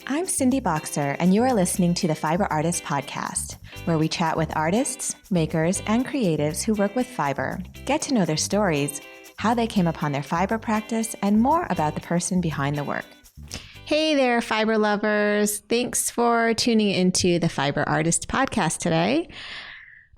I'm Cindy Bokser, and you are listening to the Fiber Artist Podcast, where we chat with artists, makers, and creatives who work with fiber, get to know their stories, how they came upon their fiber practice, and more about the person behind the work. Hey there, fiber lovers. Thanks for tuning into the Fiber Artist Podcast today.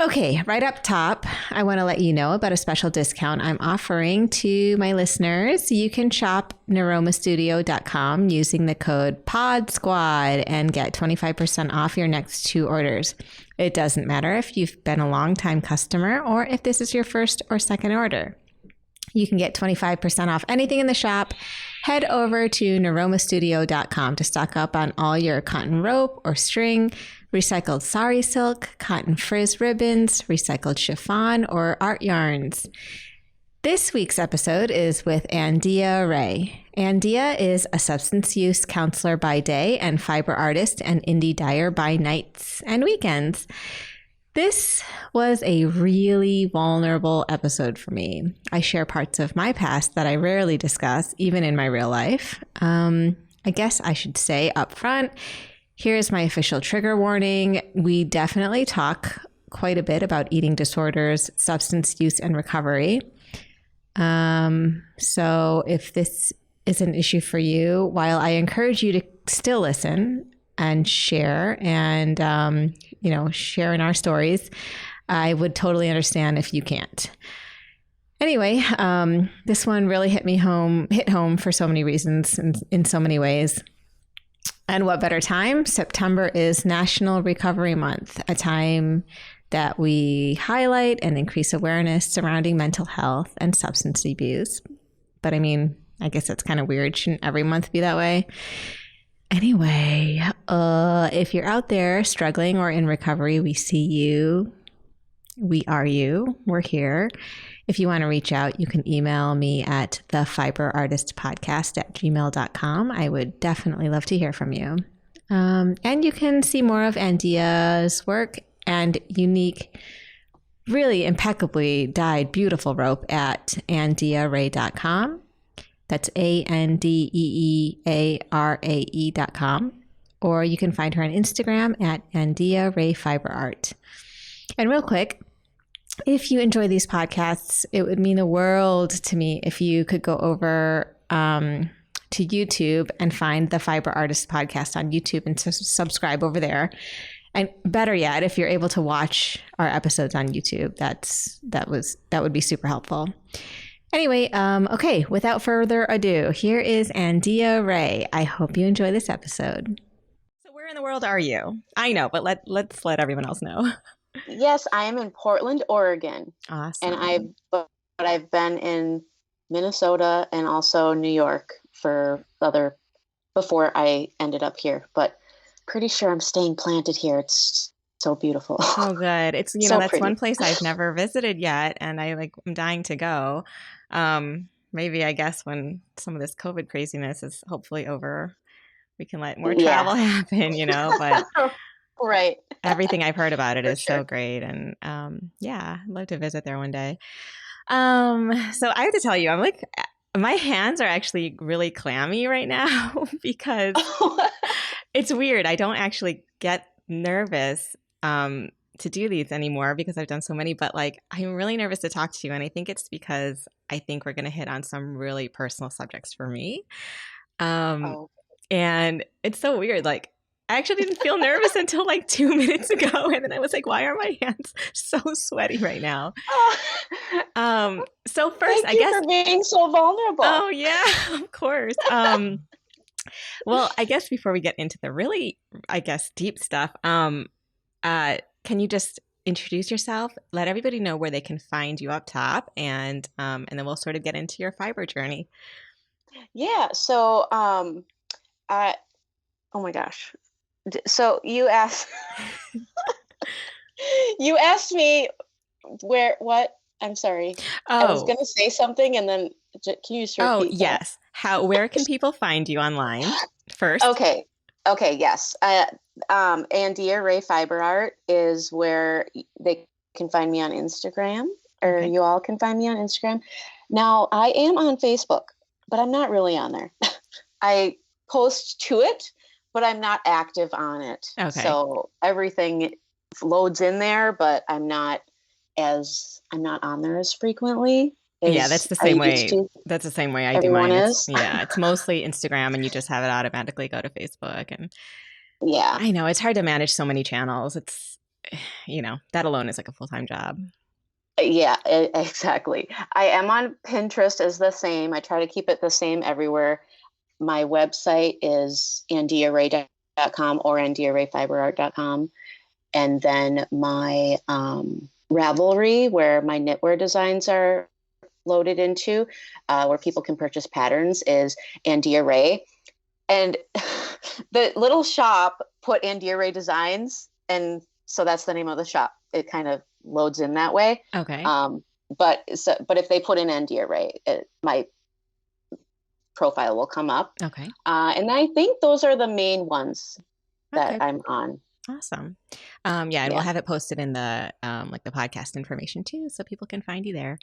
Okay, right up top, I want to let you know about a special discount I'm offering to my listeners. You can shop niromastudio.com using the code PODSQUAD and get 25% off your next 2 orders. It doesn't matter if you've been a long-time customer or if this is your first or second order. You can get 25% off anything in the shop. Head over to niromastudio.com to stock up on all your cotton rope or string, recycled sari silk, cotton frizz ribbons, recycled chiffon, or art yarns. This week's episode is with Andeea Rae. Andeea is a substance use counselor by day and fiber artist and indie dyer by nights and weekends. This was a really vulnerable episode for me. I share parts of my past that I rarely discuss, even in my real life. I guess I should say up front, here's my official trigger warning. We definitely talk quite a bit about eating disorders, substance use, and recovery. So if this is an issue for you, while I encourage you to still listen and share and, share in our stories, I would totally understand if you can't. Anyway, this one really hit home for so many reasons and in so many ways. And what better time? September is National Recovery Month, a time that we highlight and increase awareness surrounding mental health and substance abuse. But I mean, I guess that's kind of weird. Shouldn't every month be that way? Anyway, if you're out there struggling or in recovery, we see you. We are you. We're here. If you want to reach out, you can email me at thefiberartistpodcast@gmail.com. I would definitely love to hear from you. And you can see more of Andeea's work and unique, really impeccably dyed, beautiful rope at andeearae.com. That's ANDEEARAE.com. Or you can find her on Instagram at Andeea Rae Fiber Art. And real quick, if you enjoy these podcasts, it would mean the world to me if you could go over to YouTube and find the Fiber Artist Podcast on YouTube and subscribe over there. And better yet, if you're able to watch our episodes on YouTube, that would be super helpful. Anyway, okay, without further ado, here is Andeea Rae. I hope you enjoy this episode. So where in the world are you? I know, but let's let everyone else know. Yes, I am in Portland, Oregon. Awesome. And I've been in Minnesota and also New York before I ended up here. But pretty sure I'm staying planted here. It's so beautiful. Oh, good. It's that's pretty. One place I've never visited yet, and I'm dying to go. Maybe I guess when some of this COVID craziness is hopefully over, we can let more travel happen. But right. Everything I've heard about it is so great, and I'd love to visit there one day. So I have to tell you, I'm my hands are actually really clammy right now because it's weird. I don't actually get nervous to do these anymore because I've done so many, but I'm really nervous to talk to you. And I think it's because I think we're going to hit on some really personal subjects for me. And it's so weird. I actually didn't feel nervous until 2 minutes ago. And then I was like, why are my hands so sweaty right now? So first, Thank you for being so vulnerable. Oh yeah, of course. Well, I guess before we get into the really, deep stuff, can you just introduce yourself, let everybody know where they can find you up top, and then we'll sort of get into your fiber journey. Yeah. So, oh my gosh. So you asked me what? I'm sorry. I was going to say something and then can you just repeat that? Yes. Where can people find you online first? Okay. Yes. Andeea Rae Fiber Art is where they can find me on Instagram, or you all can find me on Instagram. Now I am on Facebook, but I'm not really on there. I post to it, but I'm not active on it. Okay. So everything loads in there, but I'm not on there as frequently Yeah, as that's the I same used way. to. That's the same way I do Everyone mine. It's is. yeah, it's mostly Instagram and you just have it automatically go to Facebook. And Yeah. I know it's hard to manage so many channels. It's, that alone is like a full-time job. Yeah, exactly. I am on Pinterest is the same. I try to keep it the same everywhere. My website is andeearae.com or andeearaefiberart.com. And then my Ravelry, where my knitwear designs are loaded into, where people can purchase patterns, is Andeea Rae. And the little shop put Andeea Rae Designs, and so that's the name of the shop. It kind of loads in that way. Okay. But if they put in Andeea Rae, my profile will come up. Okay. And I think those are the main ones that I'm on. Awesome. And we'll have it posted in the like the podcast information too, so people can find you there.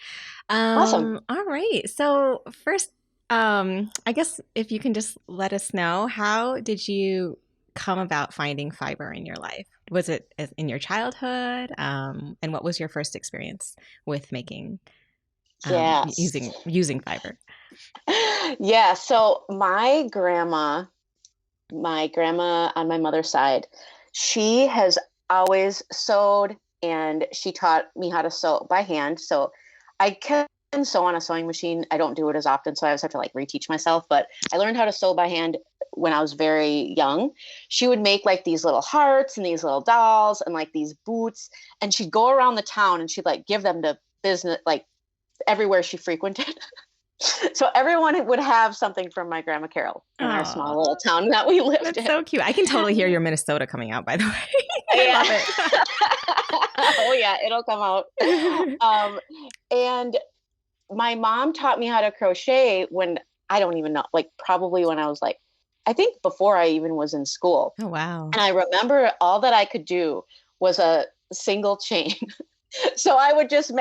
Awesome. All right. So first, I guess if you can just let us know, how did you come about finding fiber in your life? Was it in your childhood? And what was your first experience with making using fiber? Yeah. So my grandma on my mother's side, she has always sewed, and she taught me how to sew by hand. So I can sew on a sewing machine. I don't do it as often, so I always have to like reteach myself. But I learned how to sew by hand when I was very young. She would make like these little hearts and these little dolls and like these boots, and she'd go around the town and she'd like give them to business, like everywhere she frequented. So everyone would have something from my Grandma Carol in our small little town that we lived in. That's so cute. I can totally hear your Minnesota coming out, by the way. I love it. Oh yeah, it'll come out. And my mom taught me how to crochet when I don't even know, like probably when I was like, I think before I even was in school. Oh, wow. And I remember all that I could do was a single chain. So I would just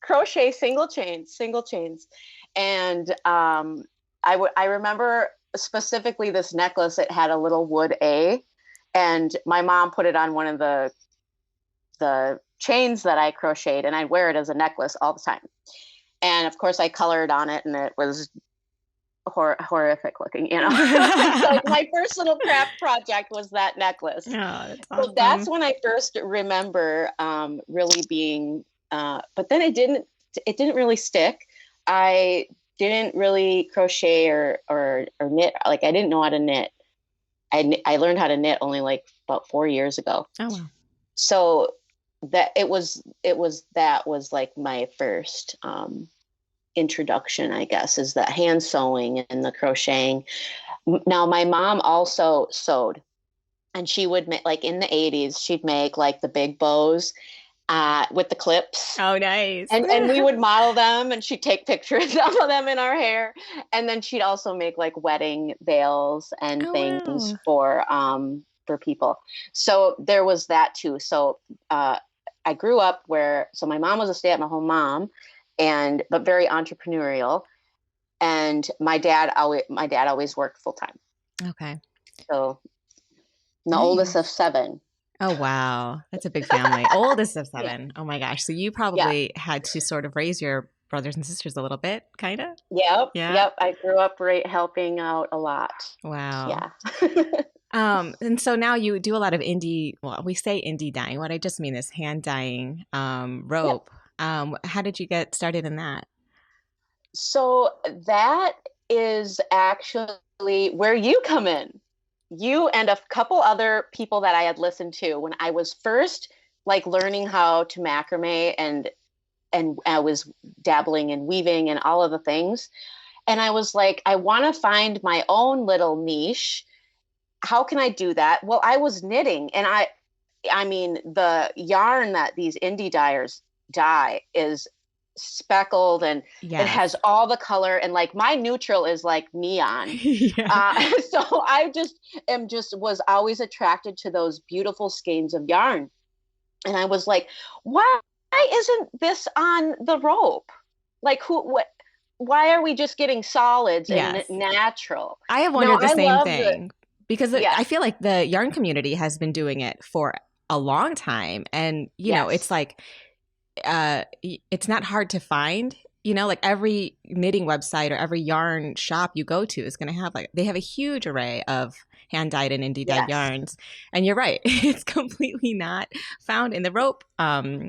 crochet single chains. And I remember specifically this necklace. It had a little wood A, and my mom put it on one of the chains that I crocheted, and I'd wear it as a necklace all the time. And of course I colored on it, and it was horrific looking, So like my first little craft project was that necklace. Oh, that's awesome. So that's when I first remember really being, but then it didn't really stick. I didn't really crochet or knit. Like I didn't know how to knit. I learned how to knit only like about 4 years ago. Oh, wow. So that that was like my first introduction, I guess, is that hand sewing and the crocheting. Now my mom also sewed, and she would make, like in the 80s, she'd make like the big bows with the clips. Oh, nice. And we would model them, and she'd take pictures of them in our hair. And then she'd also make like wedding veils and things for people. So there was that too. So I grew up so my mom was a stay-at-home mom, but very entrepreneurial. And my dad always worked full time. Okay. So the oldest of 7. Oh, wow. That's a big family. Oldest of 7. Yeah. Oh my gosh. So you probably had to sort of raise your brothers and sisters a little bit, kind of? Yep. Yeah. Yep. I grew up helping out a lot. Wow. Yeah. And so now you do a lot of we say indie dyeing. What I just mean is hand dyeing rope. Yep. How did you get started in that? So that is actually where you come in. You and a couple other people that I had listened to when I was first like learning how to macrame, and I was dabbling in weaving and all of the things. And I was like, I want to find my own little niche. How can I do that? Well, I was knitting, and I mean, the yarn that these indie dyers dye is speckled, and it has all the color, and like my neutral is like neon. So I was always attracted to those beautiful skeins of yarn, and I was like, why isn't this on the rope? Like why are we just getting solids and natural? I have wondered the same thing. Because Yes. I feel like the yarn community has been doing it for a long time. And, it's like, it's not hard to find, like every knitting website or every yarn shop you go to is going to have they have a huge array of hand dyed and indie dyed yarns. And you're right. It's completely not found in the rope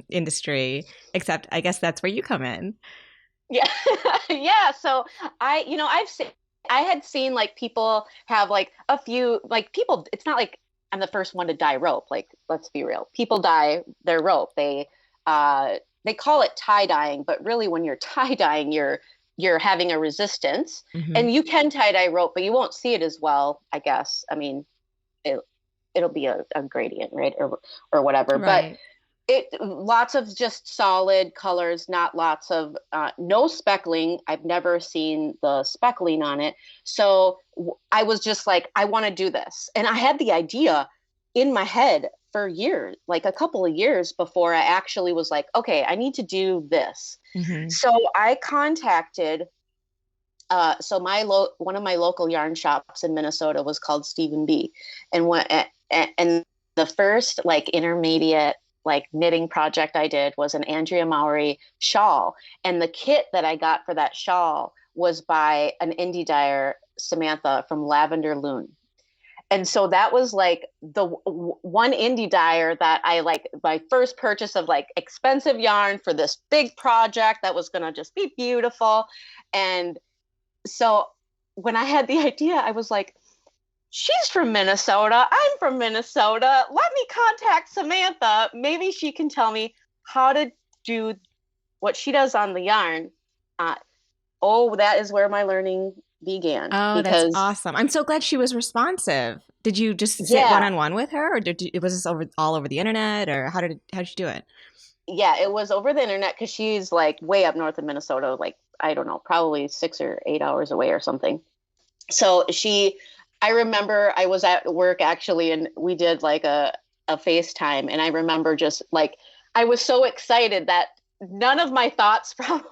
industry, except I guess that's where you come in. Yeah. Yeah. So I had seen like people have like a few like people, it's not like I'm the first one to dye rope. Like, let's be real. People dye their rope. They call it tie dyeing, but really when you're tie dyeing, you're having a resistance. Mm-hmm. And you can tie dye rope, but you won't see it as well, I guess. I mean, it'll be a gradient, right? Or whatever. Right. But lots of just solid colors, not lots of no speckling. I've never seen the speckling on it. So I was just like, I want to do this. And I had the idea in my head for years, like a couple of years before I actually was like, okay, I need to do this. Mm-hmm. So I contacted one of my local yarn shops in Minnesota was called Stephen B. And the first like intermediate like knitting project I did was an Andeea Rae shawl. And the kit that I got for that shawl was by an indie dyer, Samantha from Lavender Loom. And so that was like the one indie dyer that I like my first purchase of like expensive yarn for this big project that was going to just be beautiful. And so when I had the idea, I was like, she's from Minnesota. I'm from Minnesota. Let me contact Samantha. Maybe she can tell me how to do what she does on the yarn. That is where my learning began. Oh, that's awesome. I'm so glad she was responsive. Did you just sit one-on-one with her, or was this all over the internet, or how did you do it? Yeah, it was over the internet because she's like way up north of Minnesota, like, I don't know, probably 6 or 8 hours away or something. So I remember I was at work actually, and we did like a FaceTime. And I remember just like, I was so excited that none of my thoughts probably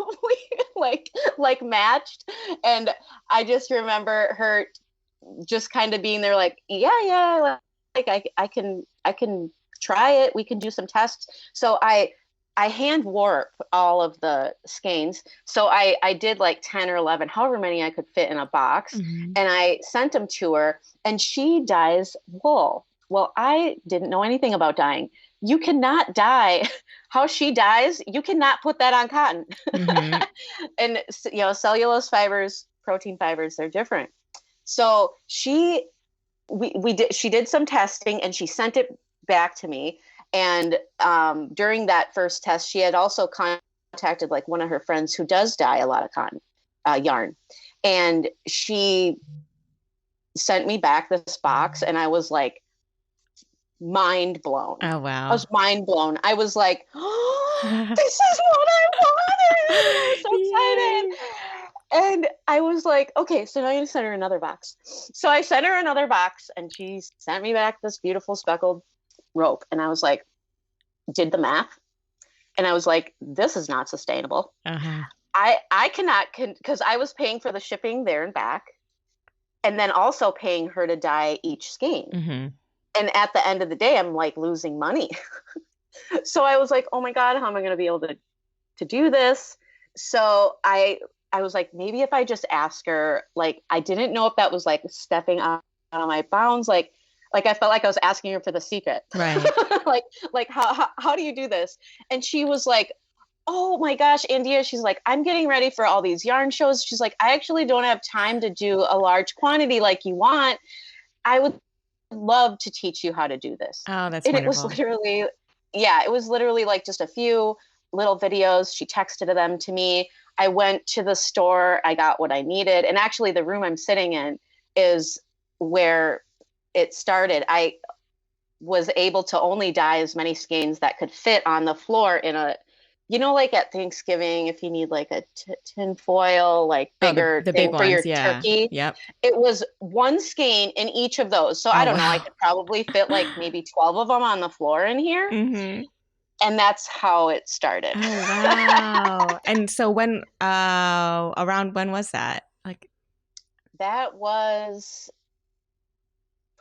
like matched. And I just remember her just kind of being there like, yeah, like I can try it. We can do some tests. So I hand warp all of the skeins. So I did like 10 or 11, however many I could fit in a box. Mm-hmm. And I sent them to her, and she dyes wool. Well, I didn't know anything about dyeing. You cannot dye how she dyes. You cannot put that on cotton. Mm-hmm. And, cellulose fibers, protein fibers, they're different. So she did some testing, and she sent it back to me. And during that first test, she had also contacted like one of her friends who does dye a lot of cotton yarn. And she sent me back this box, and I was like mind blown. Oh, wow. I was mind blown. I was like, oh, this is what I wanted. I was so excited. And I was like, okay, so now I'm going to send her another box. So I sent her another box, and she sent me back this beautiful speckled rope. And I was like, did the math. And I was like, this is not sustainable. Uh-huh. I cannot, because I was paying for the shipping there and back, and then also paying her to dye each skein. Mm-hmm. And at the end of the day, I'm like losing money. So I was like, oh my God, how am I going to be able to do this? So I was like, maybe if I just ask her, like, I didn't know if that was like stepping out of my bounds. Like I felt like I was asking her for the secret. Right. like how do you do this? And she was like, oh my gosh, Andeea, she's like, I'm getting ready for all these yarn shows. She's like, I actually don't have time to do a large quantity like you want. I would love to teach you how to do this. Oh, that's and wonderful. It was literally like just a few little videos. She texted them to me. I went to the store. I got what I needed. And actually the room I'm sitting in is where it started. I was able to only dye as many skeins that could fit on the floor in a, like at Thanksgiving, if you need like a tin foil, like bigger the thing big for your ones, turkey. Yep. It was one skein in each of those. So I don't know, I could probably fit like maybe 12 of them on the floor in here. Mm-hmm. And that's how it started. Oh, wow. And so around when was that? Like, that was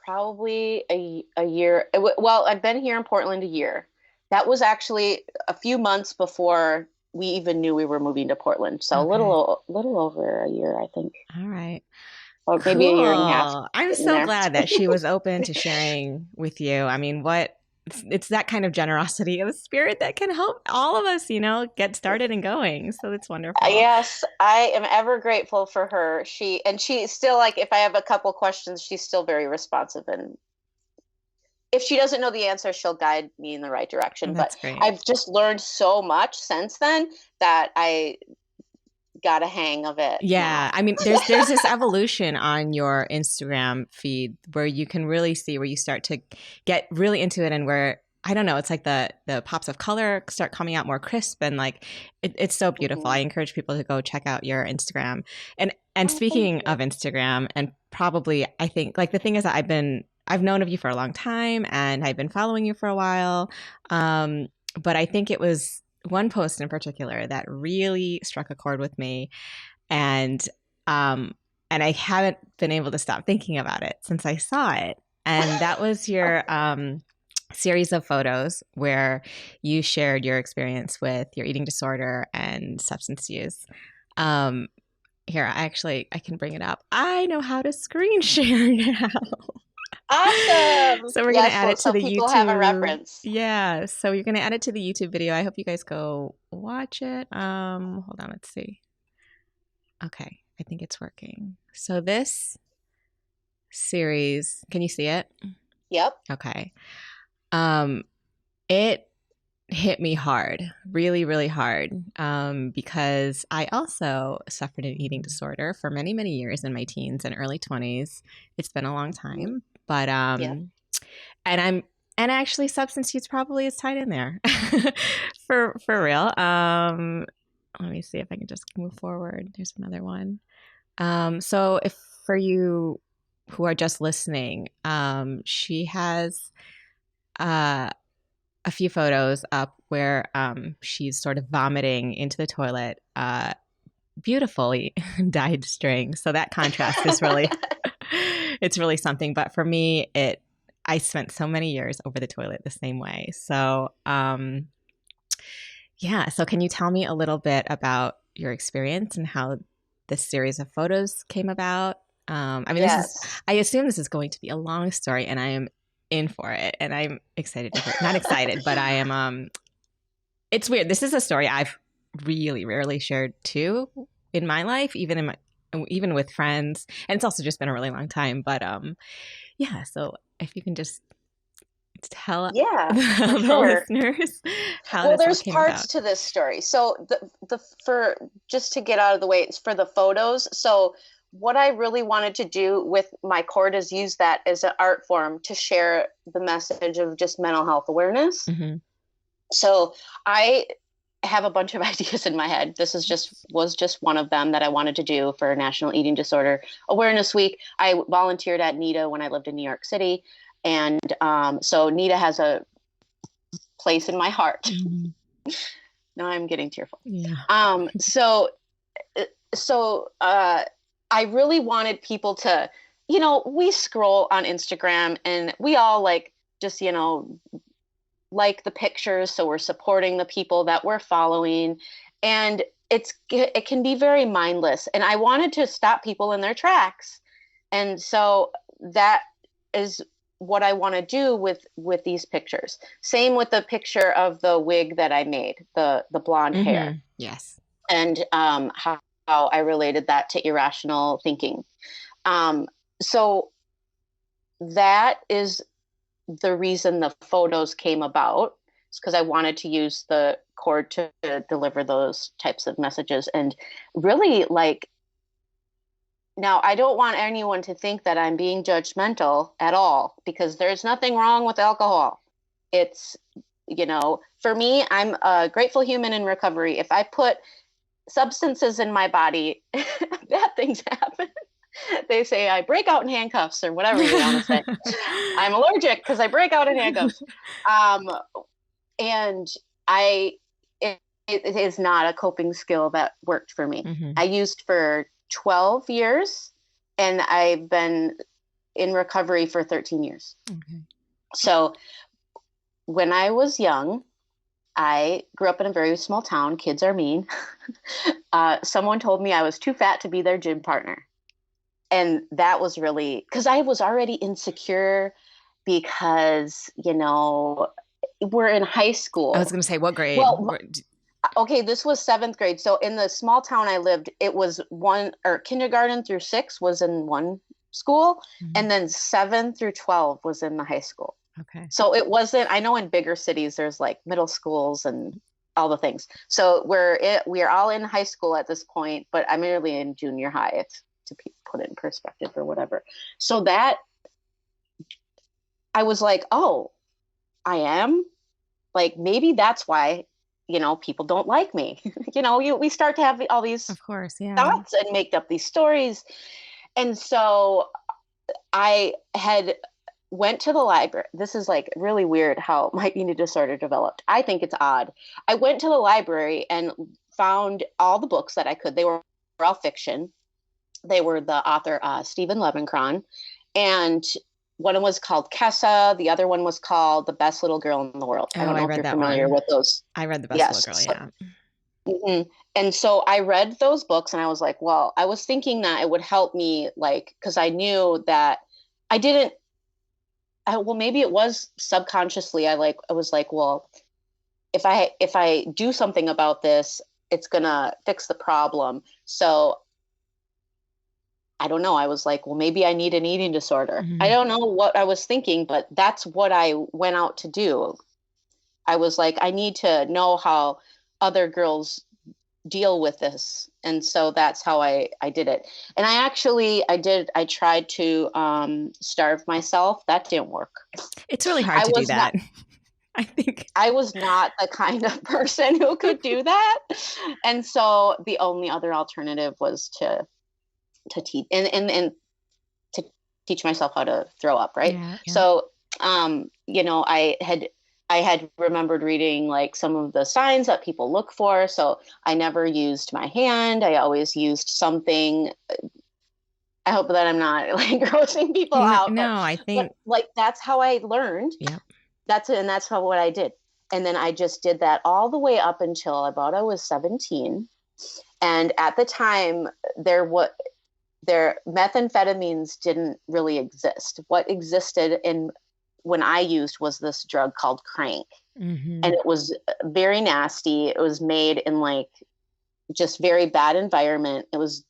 probably a year. Well, I've been here in Portland a year. That was actually a few months before we even knew we were moving to Portland. So Okay. a little over a year, I think, All right. or maybe a year and a half, Cool. I'm getting so there. glad that she was open to sharing with you. I mean, it's that kind of generosity of spirit that can help all of us, get started and going. So it's wonderful. Yes, I am ever grateful for her. She still, like, if I have a couple questions, she's still very responsive, and if she doesn't know the answer, she'll guide me in the right direction. But That's great. I've just learned so much since then that I got a hang of it Yeah, now. I mean, there's this evolution on your Instagram feed where you can really see where you start to get really into it, and where I don't know, it's like the pops of color start coming out more crisp, and like it's so beautiful. Mhm. I encourage people to go check out your Instagram. And Oh, thank speaking you. of Instagram, and probably I think like the thing is that I've known of you for a long time, and I've been following you for a while. Um, but I think it was one post in particular that really struck a chord with me, and um and I haven't been able to stop thinking about it since I saw it. And that was your series of photos where you shared your experience with your eating disorder and substance use. Um Here, I can bring it up. I know how to screen share now. Awesome. So we're going to Yes, add well, it to so the people have a YouTube. reference. Yeah, so you're going to add it to the YouTube video. I hope you guys go watch it. Hold on, let's see. Okay, I think it's working. So this series, can you see it? Yep. Okay. It hit me hard, really, really hard, because I also suffered an eating disorder for many, many years in my teens and early 20s. It's been a long Mhm. time, but Yep. and actually substance use probably is tied in there for real. Let me see if I can just move forward. There's another one. So if for you who are just listening, she has uh, a few photos up where she's sort of vomiting into the toilet, beautifully dyed string. So that contrast is really, it's really something. But for me, I spent so many years over the toilet the same way. So yeah. So can you tell me a little bit about your experience and how this series of photos came about? I mean, Yes. I assume this is going to be a long story, and I am in for it, and I'm excited to hear. Not excited, but I am. It's weird. This is a story I've really rarely shared too in my life, even with friends, and it's also just been a really long time. But yeah. So if you can just tell Yeah, for the sure. listeners how Well, this all there's came about. parts to this story. So the for just to get out of the way, it's for the photos. So what I really wanted to do with my cord is use that as an art form to share the message of just mental health awareness. Mm-hmm. So I have a bunch of ideas in my head. This is just was just one of them that I wanted to do for National Eating Disorder Awareness Week. I volunteered at NEDA when I lived in New York City, and so NEDA has a place in my heart. Mm-hmm. Now I'm getting tearful. Yeah. So I really wanted people to, we scroll on Instagram and we all like just, like the pictures. So we're supporting the people that we're following. And it can be very mindless. And I wanted to stop people in their tracks. And so that is what I want to do with these pictures. Same with the picture of the wig that I made, the blonde Mm-hmm. hair, Yes. and how I related that to irrational thinking. Um, so that is the reason the photos came about. It's because I wanted to use the cord to deliver those types of messages. And really, like, now I don't want anyone to think that I'm being judgmental at all, because there's nothing wrong with alcohol. It's, for me, I'm a grateful human in recovery. If I put substances in my body, bad things happen. They say I break out in handcuffs or whatever you want to say. I'm allergic because I break out in handcuffs. Um, and I, it is not a coping skill that worked for me. Mm-hmm. I used for 12 years, and I've been in recovery for 13 years. Okay. So when I was young, I grew up in a very small town. Kids are mean. Someone told me I was too fat to be their gym partner. And that was really because I was already insecure because, we're in high school. I was going to say, what grade? Well, okay, this was 7th grade. So in the small town I lived, it was kindergarten through 6 was in one school, and then 7 through 12 was in the high school. Okay. So it wasn't, I know in bigger cities, there's like middle schools and all the things. So we are all in high school at this point, but I'm really in junior high to put it in perspective or whatever. So that I was like, oh, I am like, maybe that's why, people don't like me. We start to have all these of course, yeah, thoughts and make up these stories. And so I had went to the library. This is like really weird how my eating disorder developed. I think it's odd. I went to the library and found all the books that I could. They were all fiction. They were the author, Stephen Levincron. And one was called Kessa. The other one was called The Best Little Girl in the World. I don't know if you're familiar with those. I read The Best Little Girl, yeah. Mm-hmm. And so I read those books and I was like, well, I was thinking that it would help me, like, because I knew that I didn't, well, maybe it was subconsciously. I was like, well, if I do something about this, it's going to fix the problem. So I don't know. I was like, well, maybe I need an eating disorder. I don't know what I was thinking, but that's what I went out to do. I was like, I need to know how other girls deal with this. And so that's how I did it. And I tried to starve myself. That didn't work. It's really hard to do that. I think I was not the kind of person who could do that. And so the only other alternative was to teach and to teach myself how to throw up. Right. Yeah. So, I had remembered reading like some of the signs that people look for. So I never used my hand. I always used something. I hope that I'm not like grossing people out. No, I think but, like, that's how I learned. Yeah. That's what I did. And then I just did that all the way up until about I was 17. And at the time methamphetamines didn't really exist. What existed when I used was this drug called crank. And it was very nasty. It was made in like just very bad environment. It was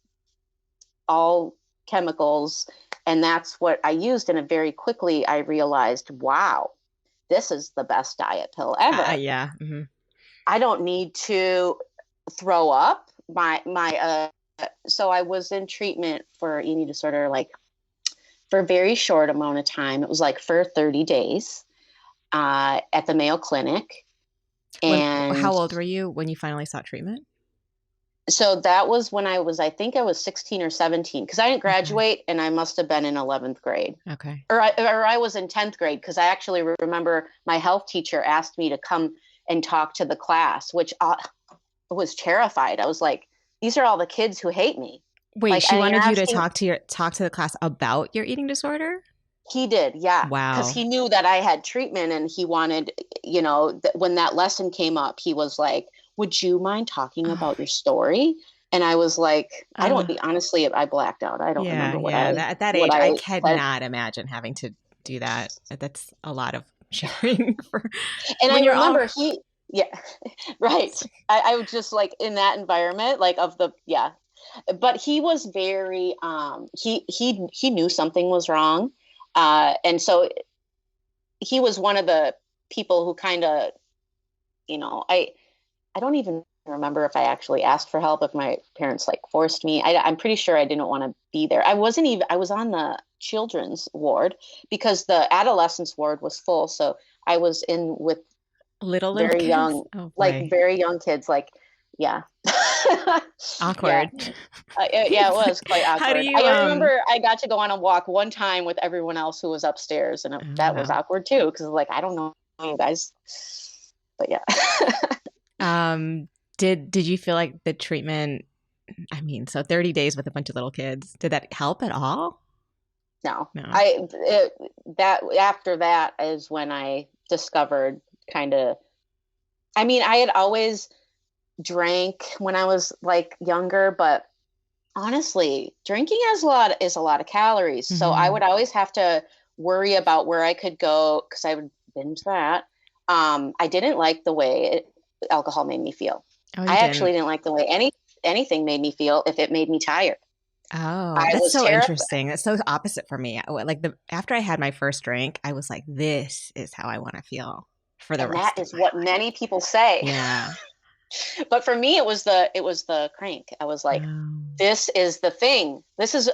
all chemicals. And that's what I used. And very quickly I realized, wow, this is the best diet pill ever. Yeah. I don't need to throw up. So I was in treatment for eating disorder, like for a very short amount of time. It was like for 30 days at the Mayo Clinic. And how old were you when you finally sought treatment? So that was when I think I was 16 or 17, because I didn't graduate and I must have been in 11th grade. Okay. Or I was in 10th grade, because I actually remember my health teacher asked me to come and talk to the class, which I was terrified. I was like, these are all the kids who hate me. Wait, like, she wanted you to talk to the class about your eating disorder? He did, yeah. Wow. Because he knew that I had treatment, and he wanted, when that lesson came up, he was like, would you mind talking about your story? And I was like, honestly, I blacked out. I don't remember what at that age, I cannot imagine having to do that. That's a lot of sharing. And I remember right. I was just like in that environment, like but he was very, he knew something was wrong. And so he was one of the people who kind of, I don't even remember if I actually asked for help, if my parents like forced me. I'm pretty sure I didn't want to be there. I was on the children's ward because the adolescents ward was full. So I was in with very kids? young, very young kids, yeah. Awkward. Yeah, it was quite awkward. How do you, I remember I got to go on a walk one time with everyone else who was upstairs, and that was awkward too, because I don't know you guys, but yeah. Did you feel like the treatment, so 30 days with a bunch of little kids, did that help at all? no. No. That after that is when I discovered kind of, I mean, I had always drank when I was like younger, but honestly, drinking is a lot of calories. So I would always have to worry about where I could go because I would binge that. I didn't like the way alcohol made me feel. Oh, I actually didn't like the way anything made me feel if it made me tired. Oh, I that's was so terrified. interesting. That's so opposite for me. Like after I had my first drink, I was like, this is how I want to feel for the And that rest of is my what life. many people say. Yeah. But for me, it was the crank. I was like, Oh. this is the thing. This is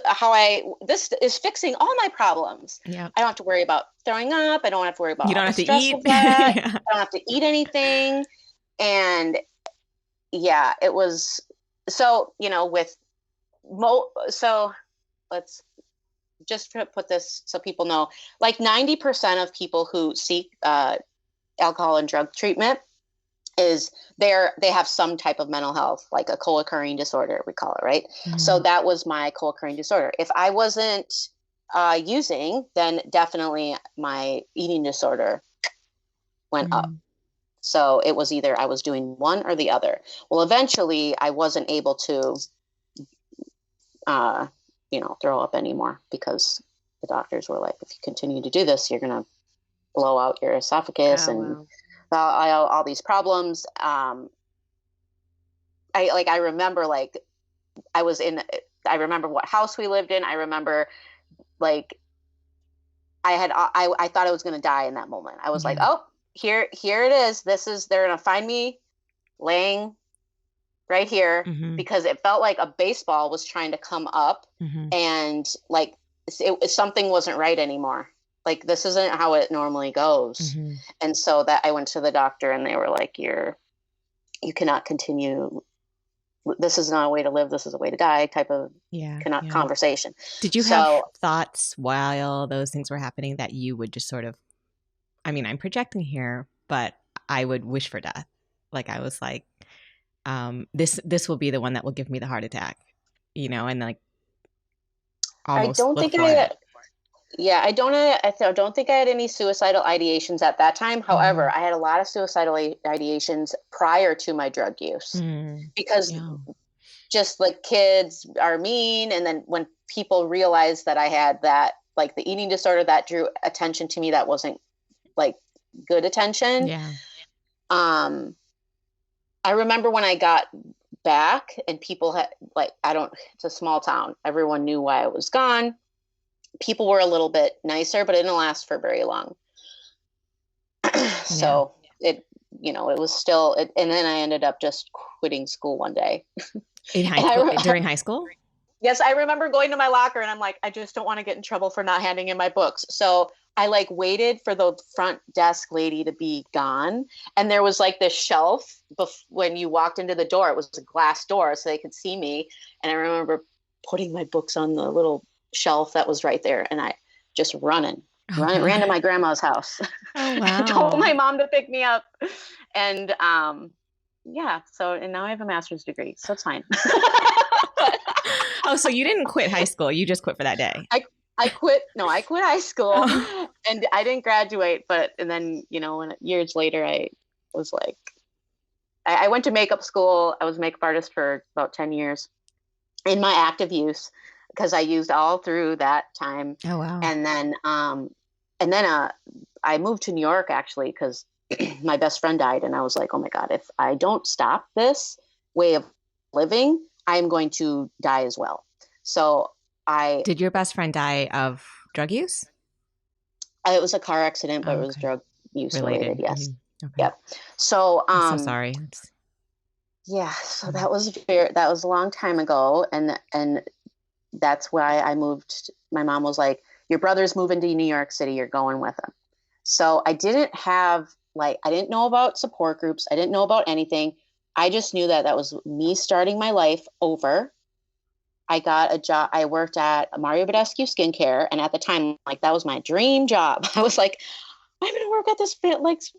this is fixing all my problems. Yeah. I don't have to worry about throwing up. I don't have to worry about You all don't the have to stress eat. of that. Yeah. I don't have to eat anything. And yeah, it was so, so let's just put this so people know, like 90% of people who seek alcohol and drug treatment they have some type of mental health, like a co-occurring disorder, we call it, right? So that was my co-occurring disorder. If I wasn't using, then definitely my eating disorder went up. So it was either I was doing one or the other. Well, eventually I wasn't able to, throw up anymore because the doctors were like, if you continue to do this, you're going to blow out your esophagus and all these problems. I remember I remember what house we lived in. I remember like I thought I was going to die in that moment. I was like, oh, here it is. They're going to find me laying right here because it felt like a baseball was trying to come up and like something wasn't right anymore. Like, this isn't how it normally goes. And so that I went to the doctor and they were like, you cannot continue. This is not a way to live. This is a way to die type of conversation. Did you have thoughts while those things were happening that you would just sort of, I mean, I'm projecting here, but I would wish for death. Like, I was like, this will be the one that will give me the heart attack, and like almost I don't think I had any suicidal ideations at that time. However, I had a lot of suicidal ideations prior to my drug use because just like kids are mean. And then when people realized that I had that, like the eating disorder, that drew attention to me, that wasn't like good attention. Yeah. I remember when I got back and people had it's a small town. Everyone knew why I was gone. People were a little bit nicer, but it didn't last for very long. So it was still, and then I ended up just quitting school one day. During high school? Yes. I remember going to my locker and I'm like, I just don't want to get in trouble for not handing in my books. So I waited for the front desk lady to be gone. And there was like this shelf when you walked into the door, it was a glass door so they could see me. And I remember putting my books on the little shelf that was right there. And I just ran to my grandma's house. Oh, wow. Told my mom to pick me up. And and now I have a master's degree, so it's fine. Oh, so you didn't quit high school. You just quit for that day. I quit high school and I didn't graduate, and then, years later, I was like, I went to makeup school. I was a makeup artist for about 10 years in my active use because I used all through that time. Oh, wow. And then, I moved to New York actually, because my best friend died. And I was like, oh my God, if I don't stop this way of living, I'm going to die as well. So Did your best friend die of drug use? It was a car accident, but it was drug use related. Yes. Okay. Yep. So, I'm so sorry. Yeah. So that was a long time ago. And that's why I moved. My mom was like, your brother's moving to New York City. You're going with him. So I didn't have I didn't know about support groups. I didn't know about anything. I just knew that was me starting my life over. I got a job. I worked at Mario Badescu Skincare. And at the time, that was my dream job. I was like, I'm going to work at this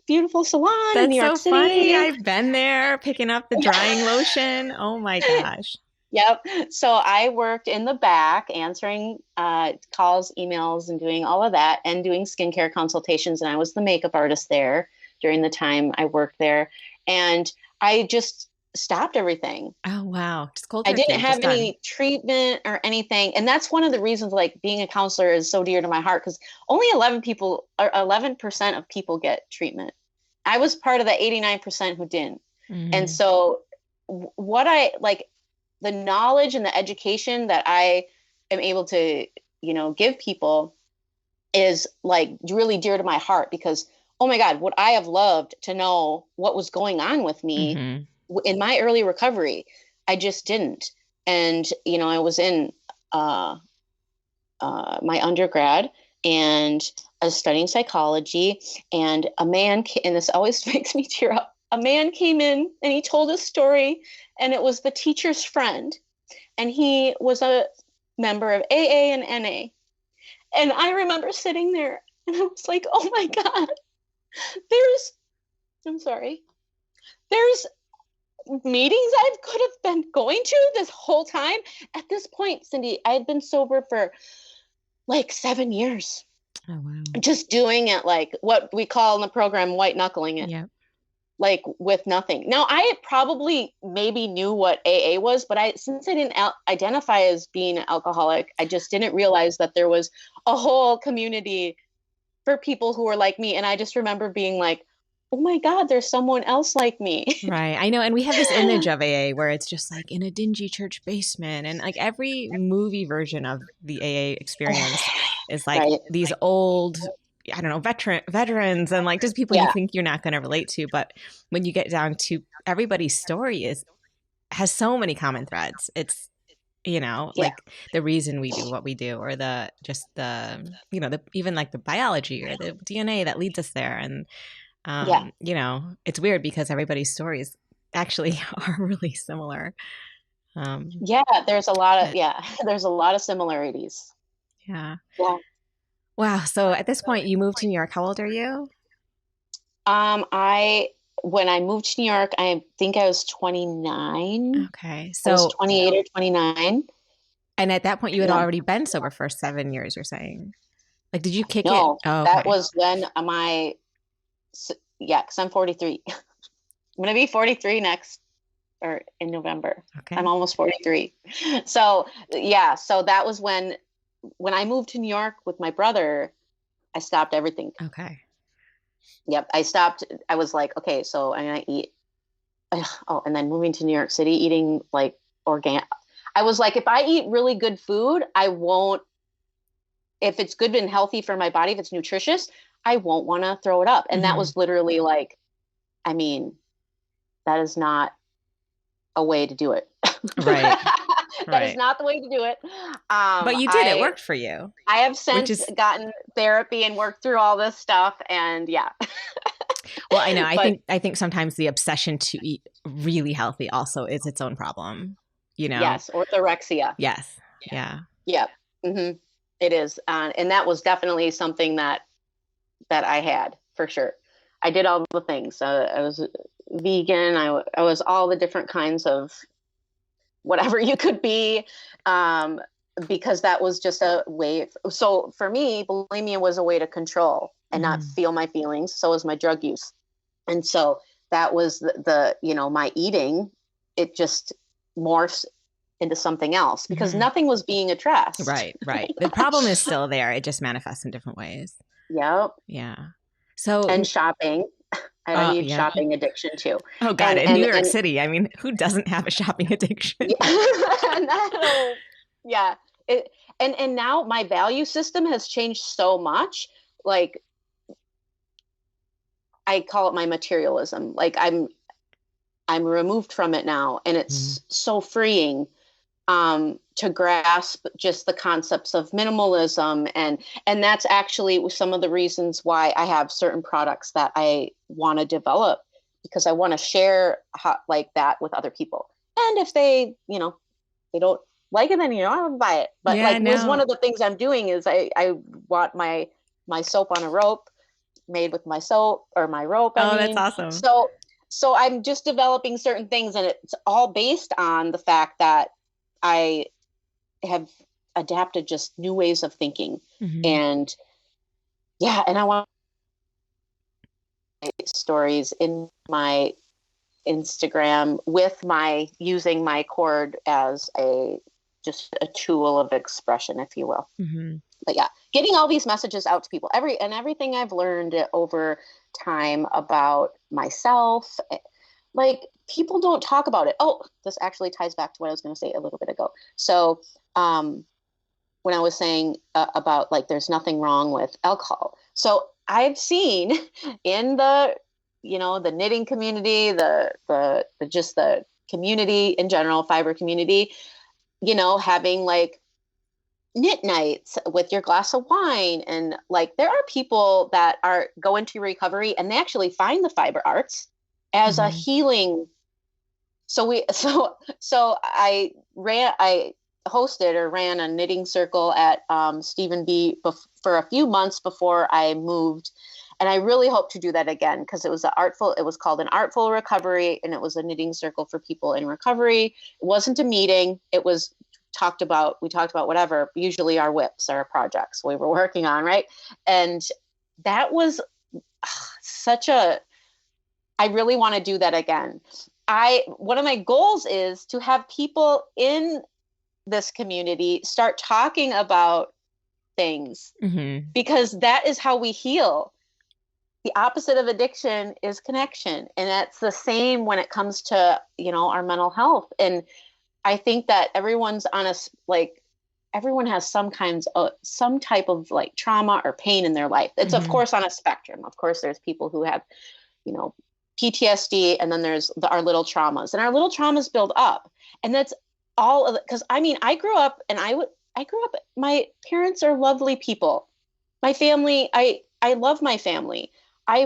beautiful salon in New York City. That's so funny. I've been there picking up the drying lotion. Oh my gosh. Yep. So I worked in the back answering calls, emails, and doing all of that and doing skincare consultations. And I was the makeup artist there during the time I worked there. And I just stopped everything. Oh, wow. Just cold I didn't turkey, have just done. any treatment or anything. And that's one of the reasons like being a counselor is so dear to my heart because only 11% of people get treatment. I was part of the 89% who didn't. And Hmm. so what I like the knowledge and the education that I am able to, give people is like really dear to my heart because oh my God, would I have loved to know what was going on with me Hmm. in my early recovery? I just didn't. And, I was in uh, my undergrad and I was studying psychology and and this always makes me tear up. A man came in and he told a story and it was the teacher's friend and he was a member of AA and NA. And I remember sitting there and I was like, oh my God, there's, I'm sorry, there's meetings I could have been going to this whole time. At this point, Cindy, I had been sober for like 7 years, Oh, wow. just doing it like what we call in the program white knuckling it, Yeah. like with nothing. Now, I probably maybe knew what AA was, but since I didn't identify as being an alcoholic, I just didn't realize that there was a whole community for people who were like me. And I just remember being like, oh my God, there's someone else like me. Right. I know. And we have this image of AA where it's just like in a dingy church basement. And like every movie version of the AA experience is like Right. these old, I don't know, veterans and like just people you Yeah. think you're not going to relate to. But when you get down to everybody's story has so many common threads. It's, Yeah. like the reason we do what we do or even like the biology or the DNA that leads us there. And Yeah. it's weird because everybody's stories actually are really similar. Yeah. But There's a lot of similarities. yeah. Yeah. Wow. So at this point, you moved to New York. How old are you? I when I moved to New York, I think I was 29. Okay. I was So, 28 or 29. and at that point, you had Yeah. already been sober for 7 years, you're saying? Like, did you kick it? No, Oh, that okay. was when yeah, because I'm 43. I'm gonna be 43 next or in November. I'm Okay. almost 43. So yeah, so that was when I moved to New York with my brother, I stopped everything. Okay. Yep, I stopped. I was like, okay, so I'm gonna eat. Oh, and then moving to New York City, eating like organic. I was like, if I eat really good food, I won't. If it's good and healthy for my body, if it's nutritious, I won't want to throw it up. And that Hmm. was literally like, I mean, that is not a way to do it. Right. That is Right. not the way to do it. But you did. It I worked for you, I have which since is, gotten therapy and worked through all this stuff, and yeah. well, I know. I But think I think sometimes the obsession to eat really healthy also is its own problem. You know? yes, orthorexia. Yes. Yeah. Yeah, hmm it is, and that was definitely something that I had for sure. I did all the things. I was vegan. I was all the different kinds of whatever you could be, um, because that was just a way. So for me, bulimia was a way to control and not Hmm. feel my feelings. So was my drug use, and so that was my eating. It just morphs into something else because Hmm. nothing was being addressed. Right. Right. The problem is still there. It just manifests in different ways. Yep. Yeah. So, And shopping. I had a huge yeah. shopping addiction too. Oh God, And in New and York and City, I mean, who doesn't have a shopping addiction? yeah, and yeah. It, and now my value system has changed so much. Like I call it my materialism. Like I'm removed from it now, and Mhm. it's so freeing to grasp just the concepts of minimalism and that's actually some of the reasons why I have certain products that I want to develop because I want to share like that with other people. And if they don't like it, then I don't have to buy it. But Yeah, like was one no. of the things I'm doing is I want my soap on a rope made with my soap or my rope. I Oh, that's mean, awesome. so I'm just developing certain things, and it's all based on the fact that I have adapted just new ways of thinking. Mm-hmm. And yeah, and I want stories in my Instagram with my using my cord as just a tool of expression, if you will. Mm-hmm. But yeah, getting all these messages out to people, everything I've learned over time about myself, like people don't talk about it. Oh, this actually ties back to what I was going to say a little bit ago. So, when I was saying about like, there's nothing wrong with alcohol. So I've seen in the, the knitting community, just the community in general, fiber community, having like knit nights with your glass of wine. And like, there are people that go into recovery and they actually find the fiber arts as a healing. So I hosted or ran a knitting circle at Stephen B for a few months before I moved. And I really hope to do that again, because it was called an artful recovery, and it was a knitting circle for people in recovery. It wasn't a meeting. It was we talked about whatever, usually our whips, our projects we were working on. Right. And that was I really want to do that again. One of my goals is to have people in this community start talking about things, because that is how we heal. The opposite of addiction is connection. And that's the same when it comes to, our mental health. And I think that everyone has some type of like trauma or pain in their life. It's of course on a spectrum. Of course, there's people who have, PTSD, and then there's our little traumas, and our little traumas build up. And that's all of it. Cause I mean, I grew up, my parents are lovely people. My family, I love my family. I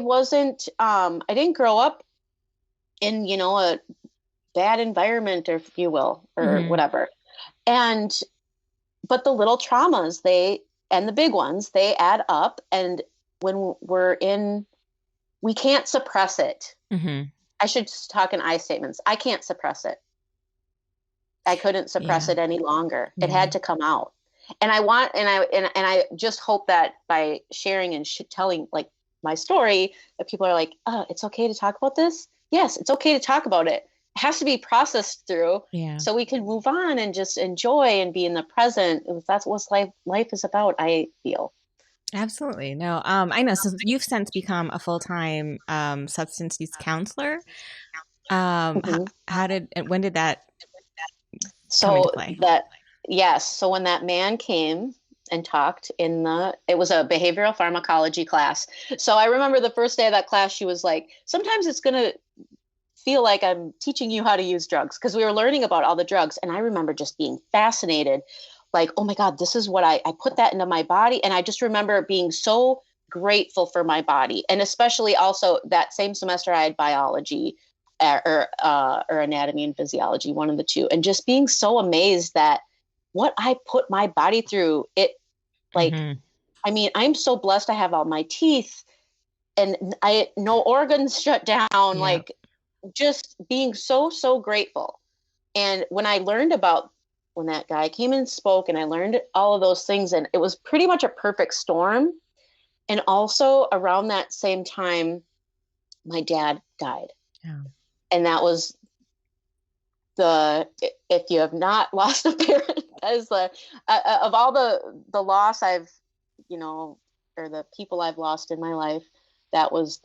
didn't grow up in, a bad environment, or if you will, or whatever. But the little traumas, and the big ones, they add up. And when we can't suppress it. I should talk in I statements. I can't suppress it. I couldn't suppress it any longer. It had to come out. And I just hope that by sharing and telling like my story, that people are like, oh, it's okay to talk about this. Yes, it's okay to talk about it. It has to be processed through, so we can move on and just enjoy and be in the present. That's what life is about, I feel. Absolutely. No, I know. So you've since become a full-time substance use counselor. When did that come into play? So when that man came and talked it was a behavioral pharmacology class. So I remember the first day of that class, she was like, sometimes it's going to feel like I'm teaching you how to use drugs, because we were learning about all the drugs. And I remember just being fascinated, like, oh my God, this is what I put that into my body. And I just remember being so grateful for my body. And especially also that same semester I had biology or anatomy and physiology, one of the two. And just being so amazed that what I put my body through, I mean, I'm so blessed. I have all my teeth and no organs shut down, like just being so, so grateful. And when I learned about when that guy came and spoke, and I learned all of those things, and it was pretty much a perfect storm. And also around that same time, my dad died. And that was if you have not lost a parent, that is of all the loss I've, or the people I've lost in my life, that was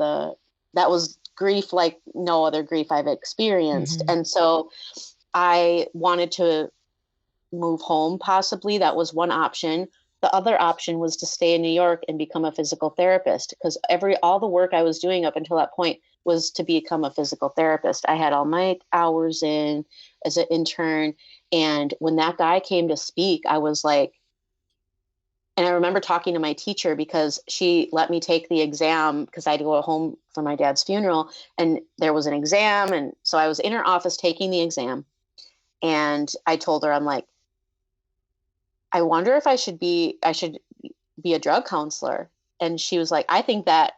grief like no other grief I've experienced. And so I wanted to move home, possibly. That was one option. The other option was to stay in New York and become a physical therapist, because all the work I was doing up until that point was to become a physical therapist. I had all my hours in as an intern. And when that guy came to speak, I was like, and I remember talking to my teacher, because she let me take the exam, because I had to go home for my dad's funeral, and there was an exam. And so I was in her office taking the exam, and I told her, I'm like, I wonder if I should be a drug counselor. And she was like, I think that,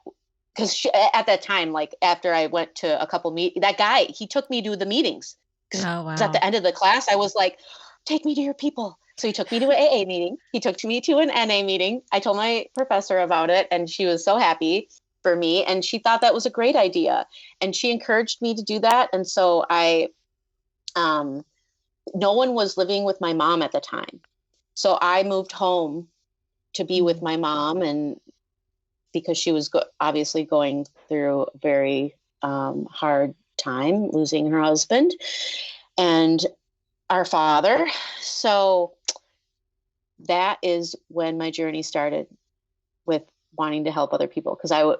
because at that time, like after I went to a couple that guy, he took me to the meetings. Oh, wow. At the end of the class, I was like, take me to your people. So he took me to an AA meeting. He took me to an NA meeting. I told my professor about it, and she was so happy for me. And she thought that was a great idea. And she encouraged me to do that. And so no one was living with my mom at the time. So I moved home to be with my mom, and because she was obviously going through a very hard time losing her husband and our father. So that is when my journey started with wanting to help other people. Because I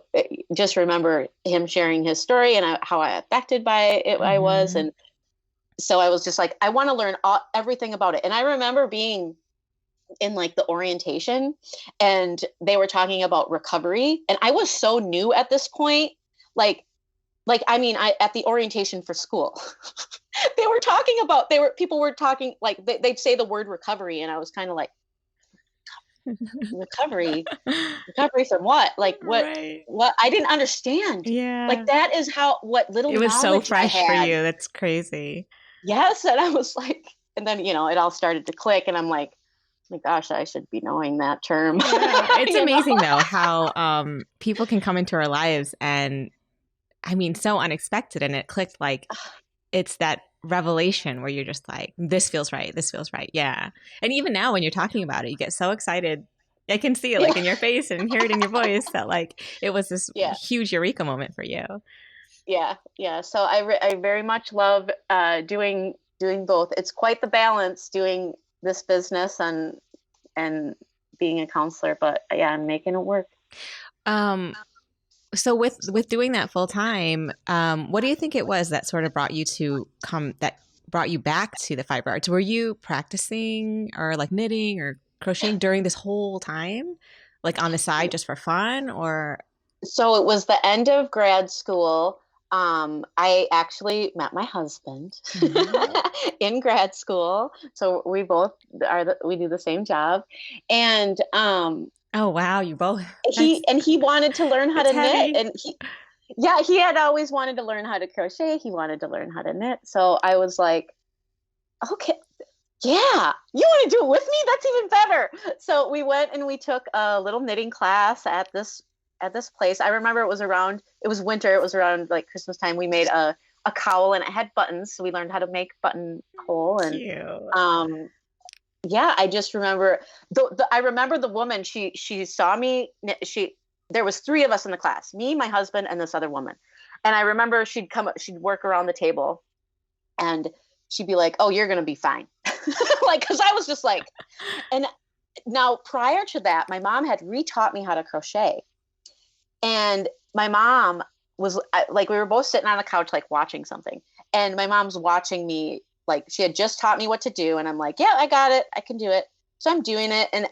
just remember him sharing his story and how affected by it I was. And so I was just like, I want to learn everything about it. And I remember being in like the orientation, and they were talking about recovery. And I was so new at this point. At the orientation for school, people were talking, like they'd say the word recovery. And I was kind of like, recovery from what? Like what, Right. what I didn't understand. Yeah. Like that is what little it was so knowledge I fresh for had. you. That's crazy. Yes. And I was like, and then, it all started to click, and I'm like, my gosh, I should be knowing that term. Yeah. It's amazing though, how people can come into our lives and so unexpected, and it clicked, like it's that revelation where you're just like, this feels right. This feels right. Yeah. And even now when you're talking about it, you get so excited. I can see it like in your face and hear it in your voice that like it was this huge eureka moment for you. Yeah. Yeah. So I very much love doing both. It's quite the balance doing this business and being a counselor, but yeah, I'm making it work. So with doing that full time, what do you think it was that sort of brought you back to the fiber arts? Were you practicing or like knitting or crocheting during this whole time, like on the side just for fun, or? So it was the end of grad school. I actually met my husband in grad school. So we both we do the same job, and oh wow, you both. He wanted to learn how to knit, and he had always wanted to learn how to crochet. He wanted to learn how to knit. So I was like, okay, yeah, you want to do it with me? That's even better. So we went and we took a little knitting class at this place. I remember it was winter. It was around like Christmas time. We made a cowl, and it had buttons. So we learned how to make buttonhole. And cute. yeah, I just remember I remember the woman, she saw me. There was 3 of us in the class, me, my husband, and this other woman. And I remember she'd work around the table, and she'd be like, "Oh, you're going to be fine." Like, cause I was just like, and now prior to that, my mom had retaught me how to crochet. And my mom was like, we were both sitting on the couch, like watching something. And my mom's watching me, like she had just taught me what to do. And I'm like, yeah, I got it. I can do it. So I'm doing it. And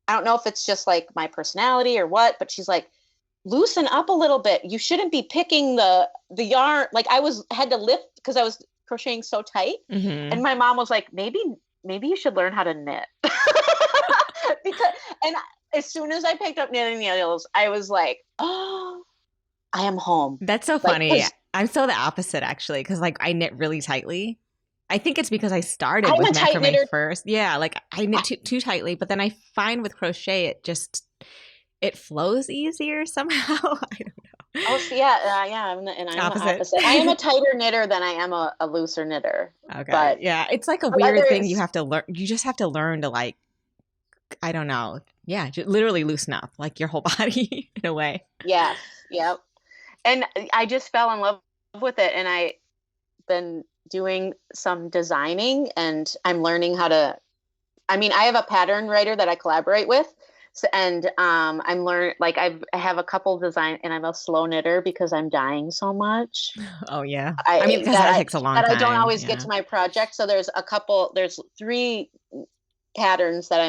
I don't know if it's just like my personality or what, but she's like, loosen up a little bit. You shouldn't be picking the yarn. Like had to lift because I was crocheting so tight. Mm-hmm. And my mom was like, maybe you should learn how to knit. And as soon as I picked up knitting needles, I was like, oh, I am home. That's so funny. I'm so the opposite, actually, because like I knit really tightly. I think it's because I started with macrame first. Yeah, like I knit too tightly, but then I find with crochet it flows easier somehow. I don't know. Oh, so yeah. I'm the opposite. I am a tighter knitter than I am a looser knitter. Okay, but yeah, it's like a weird thing you have to learn. You just have to learn to like, I don't know. Yeah, literally loosen up like your whole body in a way. Yeah. Yep. And I just fell in love with it, and I've been doing some designing, and I'm learning how to. I have a pattern writer that I collaborate with. So, and I'm learning, like I have a couple design, and I'm a slow knitter because I'm dying so much. Oh yeah, because that takes a long time. I don't always get to my project. So there's 3 patterns that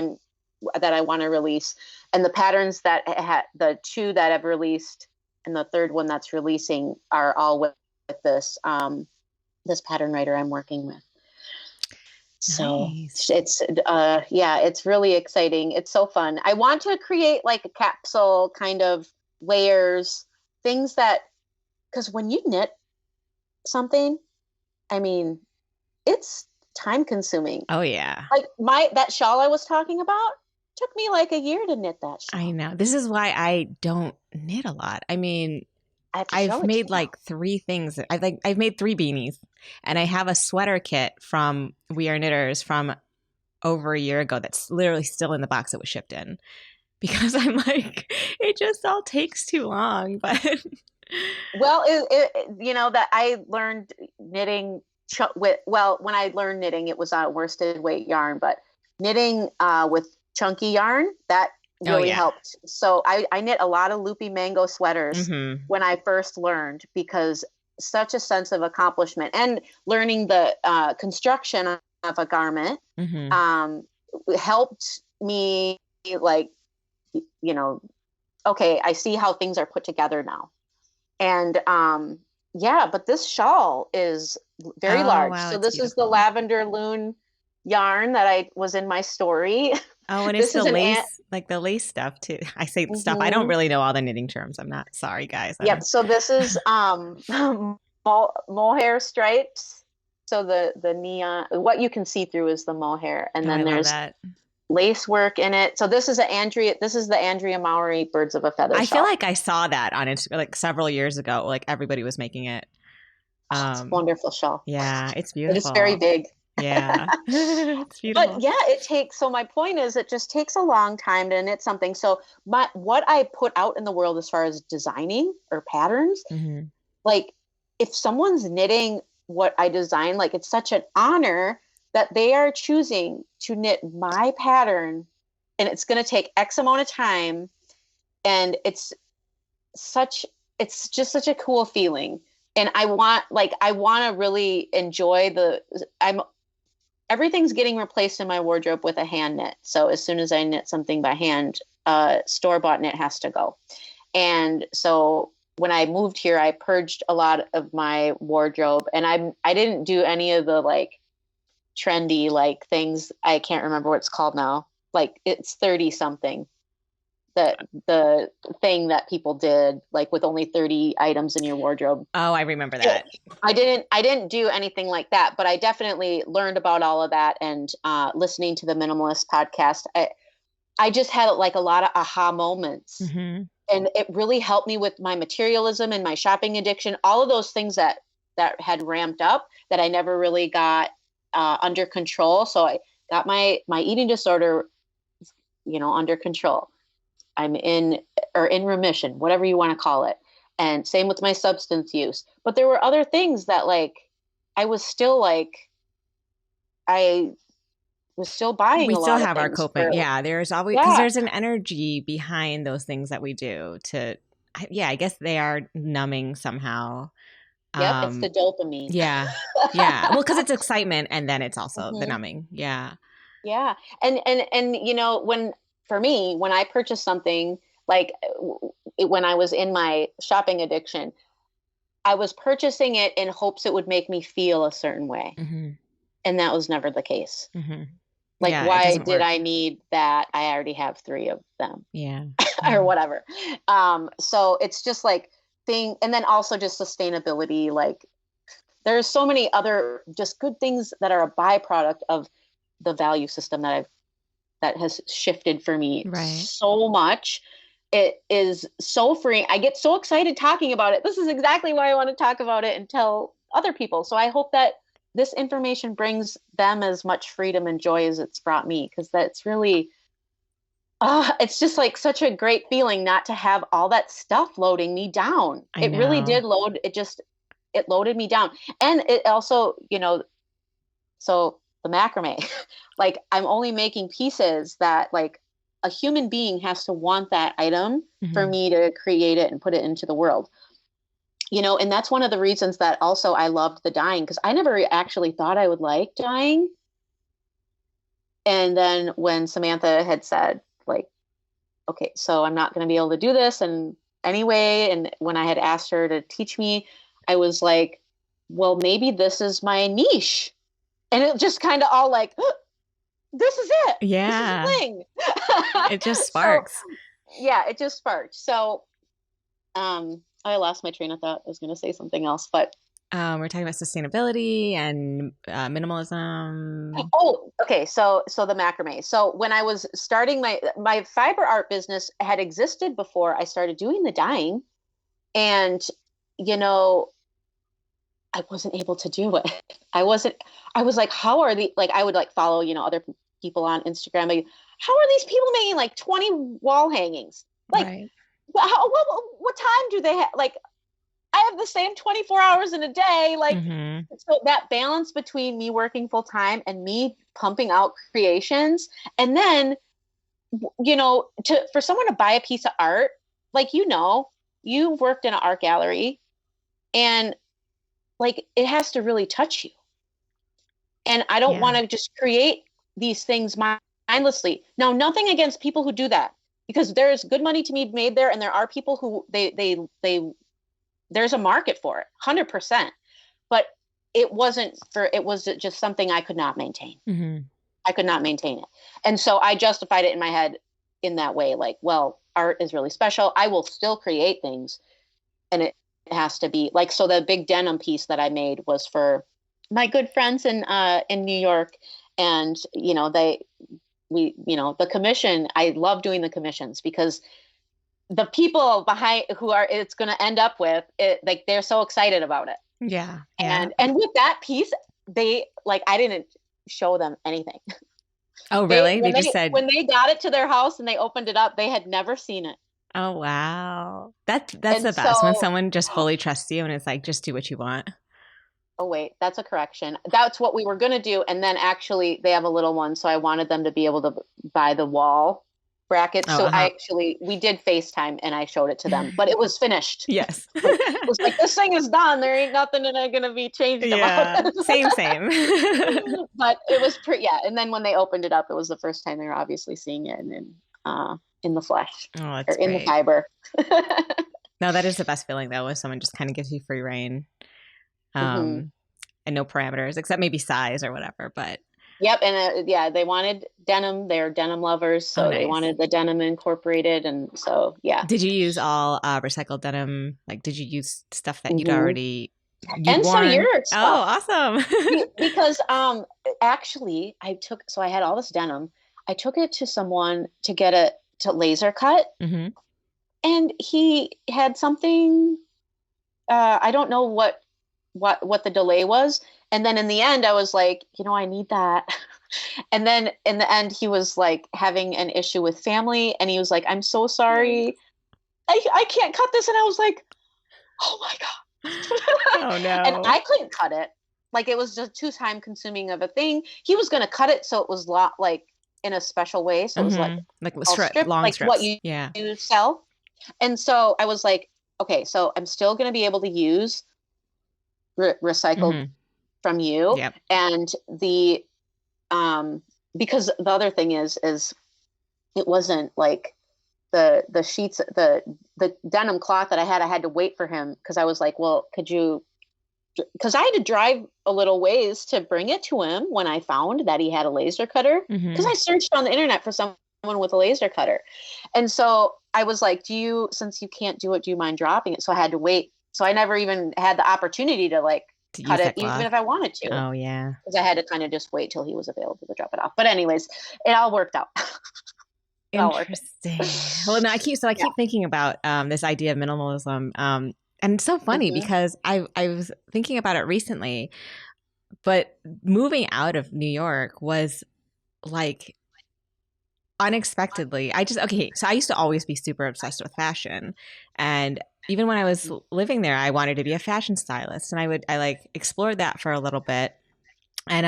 I want to release, and the patterns that the 2 that I've released, and the 3rd one that's releasing are all with this this pattern writer I'm working with. So nice. It's really exciting. It's so fun. I want to create like a capsule kind of layers, things that, because when you knit something, it's time consuming. Oh, yeah. Like that shawl I was talking about took me like a year to knit that shawl. I know. This is why I don't knit a lot. I mean, I have to show I've it to made you. like 3 things. I've made 3 beanies, and I have a sweater kit from We Are Knitters from over a year ago that's literally still in the box it was shipped in, because I'm like, it just all takes too long. But Well, that I learned knitting when I learned knitting, it was on worsted weight yarn, but knitting with chunky yarn, that Oh, really yeah. helped. So I knit a lot of loopy mango sweaters Mhm. when I first learned, because such a sense of accomplishment, and learning the construction of a garment Mhm. um, helped me, like, okay, I see how things are put together now. And yeah, but this shawl is very Oh, large. wow, So it's this is the beautiful. lavender loon yarn that I was in my story. Oh, and it's This the is an ant. lace, like the lace stuff too. I say stuff. I don't Mhm. really know all the knitting terms. I'm not sorry, guys. Yep. So this is mohair stripes. So the neon, what you can see through is the mohair, and Oh, I then love there's that. lace work in it. So this is the Andrea Mowry Birds of a Feather I feel shawl. like I saw that on it like several years ago. Like everybody was making it. Oh, it's a wonderful shawl. Yeah, it's But it's very beautiful. big. Yeah, it's But beautiful. yeah, so my point is, it just takes a long time to knit something. So what I put out in the world as far as designing or patterns, Hmm. like, if someone's knitting what I design, like, it's such an honor that they are choosing to knit my pattern, and it's going to take X amount of time, and it's just such a cool feeling. And I want to really enjoy I'm everything's getting replaced in my wardrobe with a hand knit. So as soon as I knit something by hand, store-bought knit has to go. And so when I moved here, I purged a lot of my wardrobe, and I didn't do any of the, like, trendy, like, things. I can't remember what it's called now. Like, it's 30 something. The thing that people did, like, with only 30 items in your wardrobe. Oh, I remember Yeah. that. I didn't do anything like that, but I definitely learned about all of that. And listening to the Minimalist podcast, I just had, like, a lot of aha moments, Hmm. and it really helped me with my materialism and my shopping addiction, all of those things that had ramped up that I never really got under control. So I got my eating disorder, under control. I'm in remission, whatever you want to call it. And same with my substance use. But there were other things that, like, I was still like, I was still buying We a still lot of have our things coping. for, Yeah, there's always, because yeah, there's an energy behind those things that we do yeah, I guess they are numbing somehow. yep, it's Um, the dopamine. yeah. Yeah. Well, because it's excitement and then it's also the Hmm. numbing. Yeah. Yeah. And for me, when I purchased something, like, when I was in my shopping addiction, I was purchasing it in hopes it would make me feel a certain way. Hmm. And that was never the case. Hmm. Like, Yeah, it why doesn't did work. I need that? I already have 3 of them. Yeah. Or Yeah. whatever. So it's just like and then also just sustainability. Like, there's so many other just good things that are a byproduct of the value system that has shifted for me Right. so much. It is so freeing. I get so excited talking about it. This is exactly why I want to talk about it and tell other people. So I hope that this information brings them as much freedom and joy as it's brought me, because that's really, it's just, like, such a great feeling not to have all that stuff loading me down. I It really know. did it loaded me down. And it also, so the macrame, like, I'm only making pieces that, like, a human being has to want that item for Hmm. me to create it and put it into the world. And that's one of the reasons that also I loved the dyeing, because I never actually thought I would like dyeing. And then when Samantha had said, like, okay, so I'm not going to be able to do this. And anyway, and when I had asked her to teach me, I was like, well, maybe this is my niche. And it just kind of all, like, this is it. This is the Yeah. thing. It just So sparks. yeah, it just sparked. So I lost my train of thought. I was going to say something else, but We're talking about sustainability and minimalism. Oh, okay. So the macrame. So when I was starting my fiber art business had existed before I started doing the dyeing, and you know, I wasn't able to do it. I wasn't. I was like, how are the like? I would like follow other people on Instagram. Like, how are these people making like 20 wall hangings? Like, Right. what time do they have? Like, I have the same 24 hours in a day. Like, Mm-hmm. so that balance between me working full time and me pumping out creations, and then to for someone to buy a piece of art, like you've worked in an art gallery, and like it has to really touch you. And I don't Yeah. want to just create these things mindlessly. Now, nothing against people who do that, because there's good money to be made there, and there are people who they there's a market for it, 100%. But it was just something I could not maintain. Mm-hmm. I could not maintain it. And so I justified it in my head in that way, like, well, art is really special. I will still create things, and it has to be like, so the big denim piece that I made was for my good friends in New York. And the commission, I love doing the commissions because the people behind who are it's going to end up with it, like they're so excited about it. Yeah. Yeah. And with that piece, they like, I didn't show them anything. Oh, really? They just said, When they got it to their house and they opened it up, they had never seen it. "Oh, wow." That's And the best when so, someone just fully trusts you and it's like, just do what you want. oh wait, that's a correction. That's what we were going to do. And then actually they have a little one. So I wanted them to be able to buy the wall brackets. Oh, So uh-huh. we did FaceTime and I showed it to them, but it was finished. Yes. It was like, this thing is done. There ain't nothing going to be changed Yeah. about it. Same. But it was pretty, yeah. And then when they opened it up, it was the first time they were obviously seeing it in the flesh Oh, or that's in the great. fiber. No, that is the best feeling though, when someone just kind of gives you free reign. Hmm. And no parameters except maybe size or whatever, but Yep. And yeah, they wanted denim. They're denim lovers. oh, So they nice. wanted the denim incorporated. And so, yeah. Did you use all recycled denim? Like, did you use stuff that Hmm. you'd And some of worn? your Oh, stuff. awesome. Because actually I had all this denim. I took it to someone to get it to laser cut, Hmm. and he had something, I don't know what the delay was. And then in the end I was like, I need that. And then in the end he was like having an issue with family, and he was like, I'm so sorry. I can't cut this. And I was like, oh my God. Oh And no. I couldn't cut it. Like, it was just too time consuming of a thing. He was going to cut it so it was like in a special way. So it was like Like all stripped, long like what strips. Yeah. you sell. And so I was like, okay, so I'm still going to be able to use recycled Hmm. from you. Yep. And um, because the other thing is it wasn't like the sheets, the denim cloth that I had to wait for him. Cause I was like, well, because I had to drive a little ways to bring it to him when I found that he had a laser cutter. Because Hmm. I searched on the internet for someone with a laser cutter. And so I was like, since you can't do it, do you mind dropping it? So I had to wait. So I never even had the opportunity to like To cut use it, that even cloth. if I wanted to. Oh yeah. Because I had to kind of just wait till he was available to drop it off. But anyways, it all worked out. It all worked Interesting. out. Well, no, I keep Yeah. thinking about this idea of minimalism. And it's so funny Hmm. because I was thinking about it recently, but moving out of New York was like unexpectedly. So I used to always be super obsessed with fashion, and even when I was living there, I wanted to be a fashion stylist, and I like explored that for a little bit, and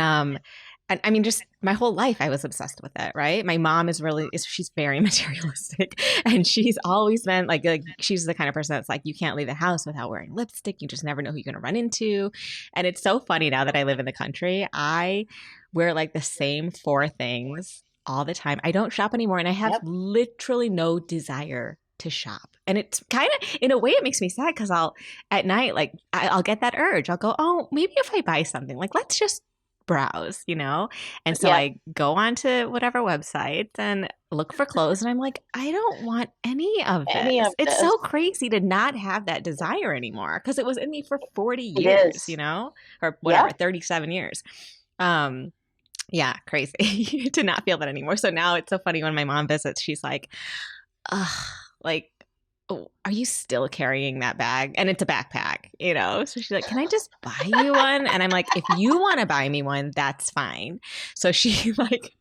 I mean, just my whole life, I was obsessed with it. Right? My mom she's very materialistic, and she's always been like she's the kind of person that's like, you can't leave the house without wearing lipstick. You just never know who you're going to run into, and it's so funny now that I live in the country. I wear like the same four things all the time. I don't shop anymore, and I have Yep. literally no desire to shop. And it's kind of, in a way, it makes me sad because at night, like I'll get that urge. I'll go, oh, maybe if I buy something, like let's just browse, And so Yeah. I go onto whatever websites and look for clothes, and I'm like, I don't want any of Any this. of It's this. so crazy to not have that desire anymore because it was in me for 40 It years, is. or whatever, Yeah. 37 years. Yeah, crazy to not feel that anymore. So now it's so funny when my mom visits, she's like, ugh, like, oh, are you still carrying that bag? And it's a backpack, So she's like, can I just buy you one? And I'm like, if you want to buy me one, that's fine. So she like,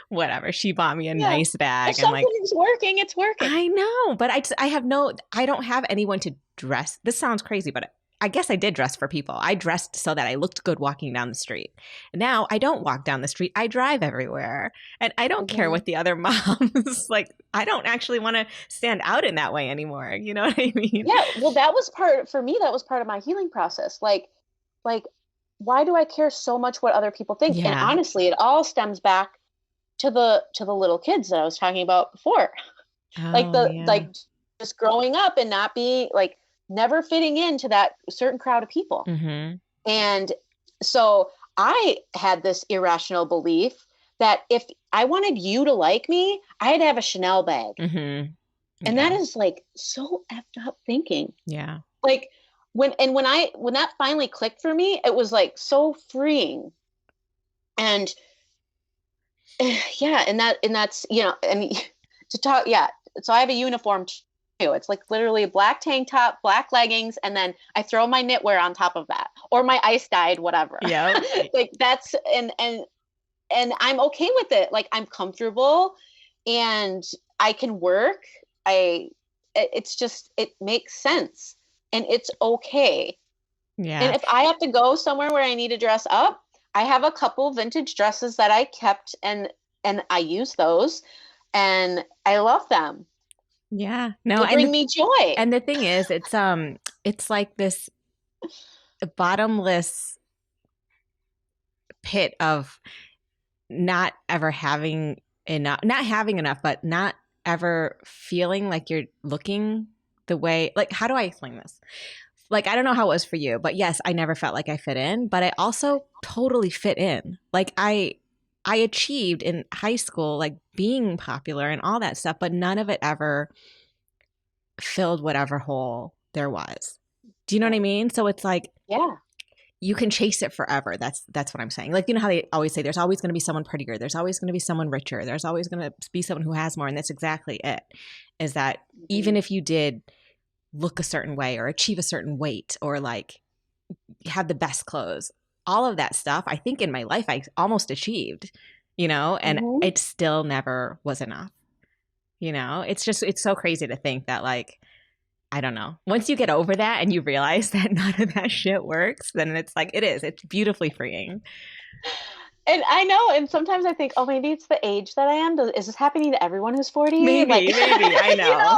whatever. She bought me a Yeah. nice bag. If I'm like, something's working, it's working. I know, but I don't have anyone to dress. This sounds crazy, but I guess I did dress for people. I dressed so that I looked good walking down the street. Now I don't walk down the street. I drive everywhere. And I don't care what the other moms like. I don't actually want to stand out in that way anymore. You know what I mean? Yeah. Well, that was for me, that was part of my healing process. Like, why do I care so much what other people think? And Yeah. honestly, it all stems back to the little kids that I was talking about before. Like just growing up and not being like never fitting into that certain crowd of people. Mm-hmm. And so I had this irrational belief that if I wanted you to like me, I had to have a Chanel bag. Mm-hmm. And that is like so effed up thinking. Yeah. Like when that finally clicked for me, it was like so freeing. And yeah, and that's, and to talk, yeah. So I have a uniform too. It's like literally a black tank top, black leggings, and then I throw my knitwear on top of that, or my ice dyed, whatever. Yeah. Like that's and I'm okay with it. Like I'm comfortable, and I can work. It's just it makes sense, and it's okay. Yeah. And if I have to go somewhere where I need to dress up, I have a couple vintage dresses that I kept, and I use those, and I love them. Yeah. No, they bring me joy. And the thing is, it's like this bottomless pit of not ever having enough, but not ever feeling like you're looking the way, like, how do I explain this? Like, I don't know how it was for you, but yes, I never felt like I fit in, but I also totally fit in. Like I achieved in high school, like being popular and all that stuff, but none of it ever filled whatever hole there was. Do you know what I mean? So it's like, yeah, you can chase it forever. That's what I'm saying. Like, you know how they always say there's always going to be someone prettier. There's always going to be someone richer. There's always going to be someone who has more. And that's exactly it, is that even if you did look a certain way or achieve a certain weight or like have the best clothes, all of that stuff, I think in my life I almost achieved, and it still never was enough. It's so crazy to think that, like, I don't know. Once you get over that and you realize that none of that shit works, then it's like, it's beautifully freeing. And I know, and sometimes I think, oh, maybe it's the age that I am. Is this happening to everyone who's 40? Maybe, I know.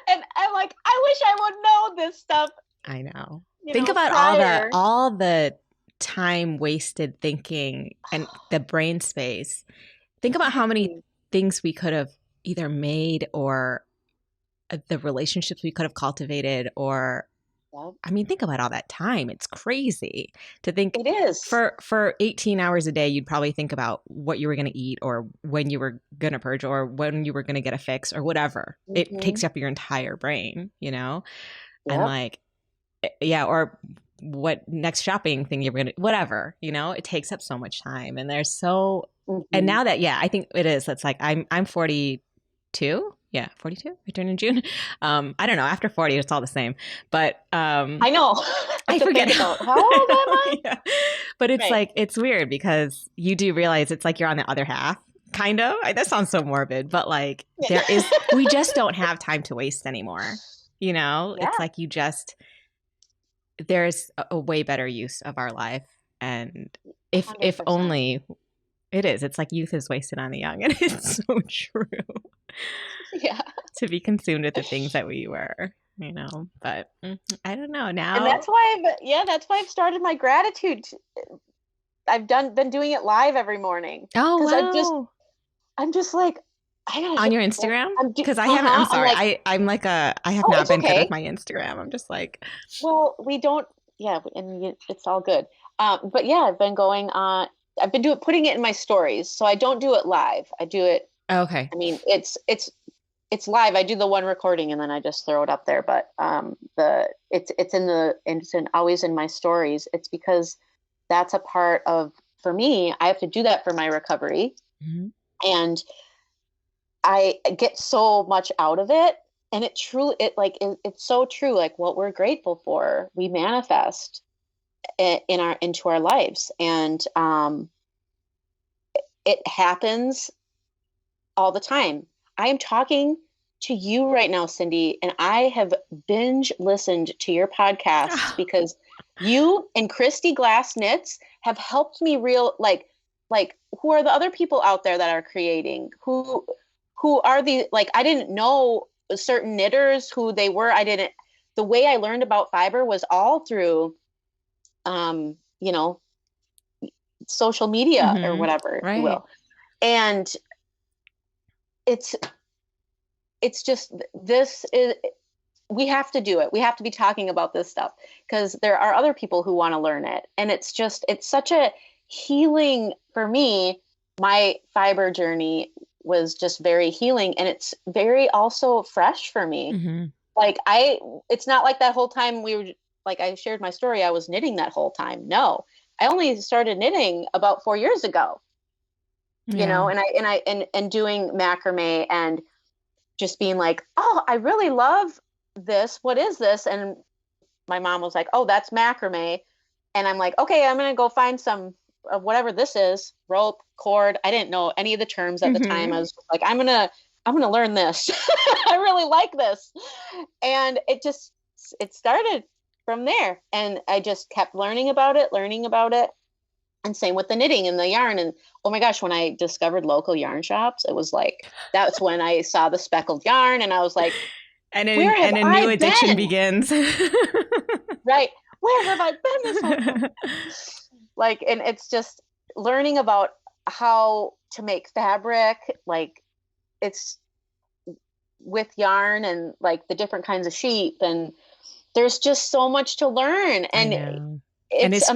And I'm like, I wish I would know this stuff. I know. Think about all the time wasted thinking and the brain space. Think about how many things we could have either made, or the relationships we could have cultivated, or I mean, think about all that time. It's crazy to think. It is. For 18 hours a day, you'd probably think about what you were going to eat, or when you were going to purge, or when you were going to get a fix, or whatever. It takes up your entire brain, And like, yeah, or what next shopping thing you're going to, whatever, it takes up so much time. And there's and now that, I think it is. It's like, I'm 42. Yeah, 42. I turn in June. I don't know. After 40, it's all the same. But I know. I forget how old am I? Yeah. But it's like, it's weird because you do realize it's like you're on the other half, kind of. That sounds so morbid, but like we just don't have time to waste anymore. It's like there's a way better use of our life, and if 100%. only. It is. It's like youth is wasted on the young, and it's so true. Yeah. To be consumed with the things that we were, but I don't know now. And that's why I've started my gratitude. I've been doing it live every morning. Oh, wow. I'm just like, on your Instagram? Because I haven't, I'm sorry. I have not been good with my Instagram. I'm just like, well, we don't, and it's all good. But yeah, I've been going on. I've been putting it in my stories. So I don't do it live. I do it. Okay. I mean, it's live. I do the one recording and then I just throw it up there. But it's always in my stories. It's because that's a part of, for me, I have to do that for my recovery. Mm-hmm. And I get so much out of it. And it's so true. Like what we're grateful for, we manifest into our lives. And it happens all the time. I am talking to you right now, Cindy, and I have binge listened to your podcasts because you and Christy Glass Knits have helped me who are the other people out there that are creating? Who are the, like, I didn't know certain knitters who they were. The way I learned about fiber was all through, social media or whatever, if you will. And it's just, we have to do it. We have to be talking about this stuff because there are other people who want to learn it. And it's such a healing for me. My fiber journey was just very healing, and it's very also fresh for me. Mm-hmm. Like it's not like that whole time I shared my story, I was knitting that whole time. No, I only started knitting about 4 years ago, and doing macrame and just being like, oh, I really love this. What is this? And my mom was like, oh, that's macrame. And I'm like, okay, I'm going to go find some of whatever this is, rope, cord. I didn't know any of the terms at the time. I was like, I'm going to learn this. I really like this. And it started from there. And I just kept learning about it. And same with the knitting and the yarn. And oh my gosh, when I discovered local yarn shops, it was like, that's when I saw the speckled yarn and I was like, and a new addiction begins. Right. Where have I been this whole time? Like, and it's just learning about how to make fabric, like it's with yarn and like the different kinds of sheep. And there's just so much to learn. And it's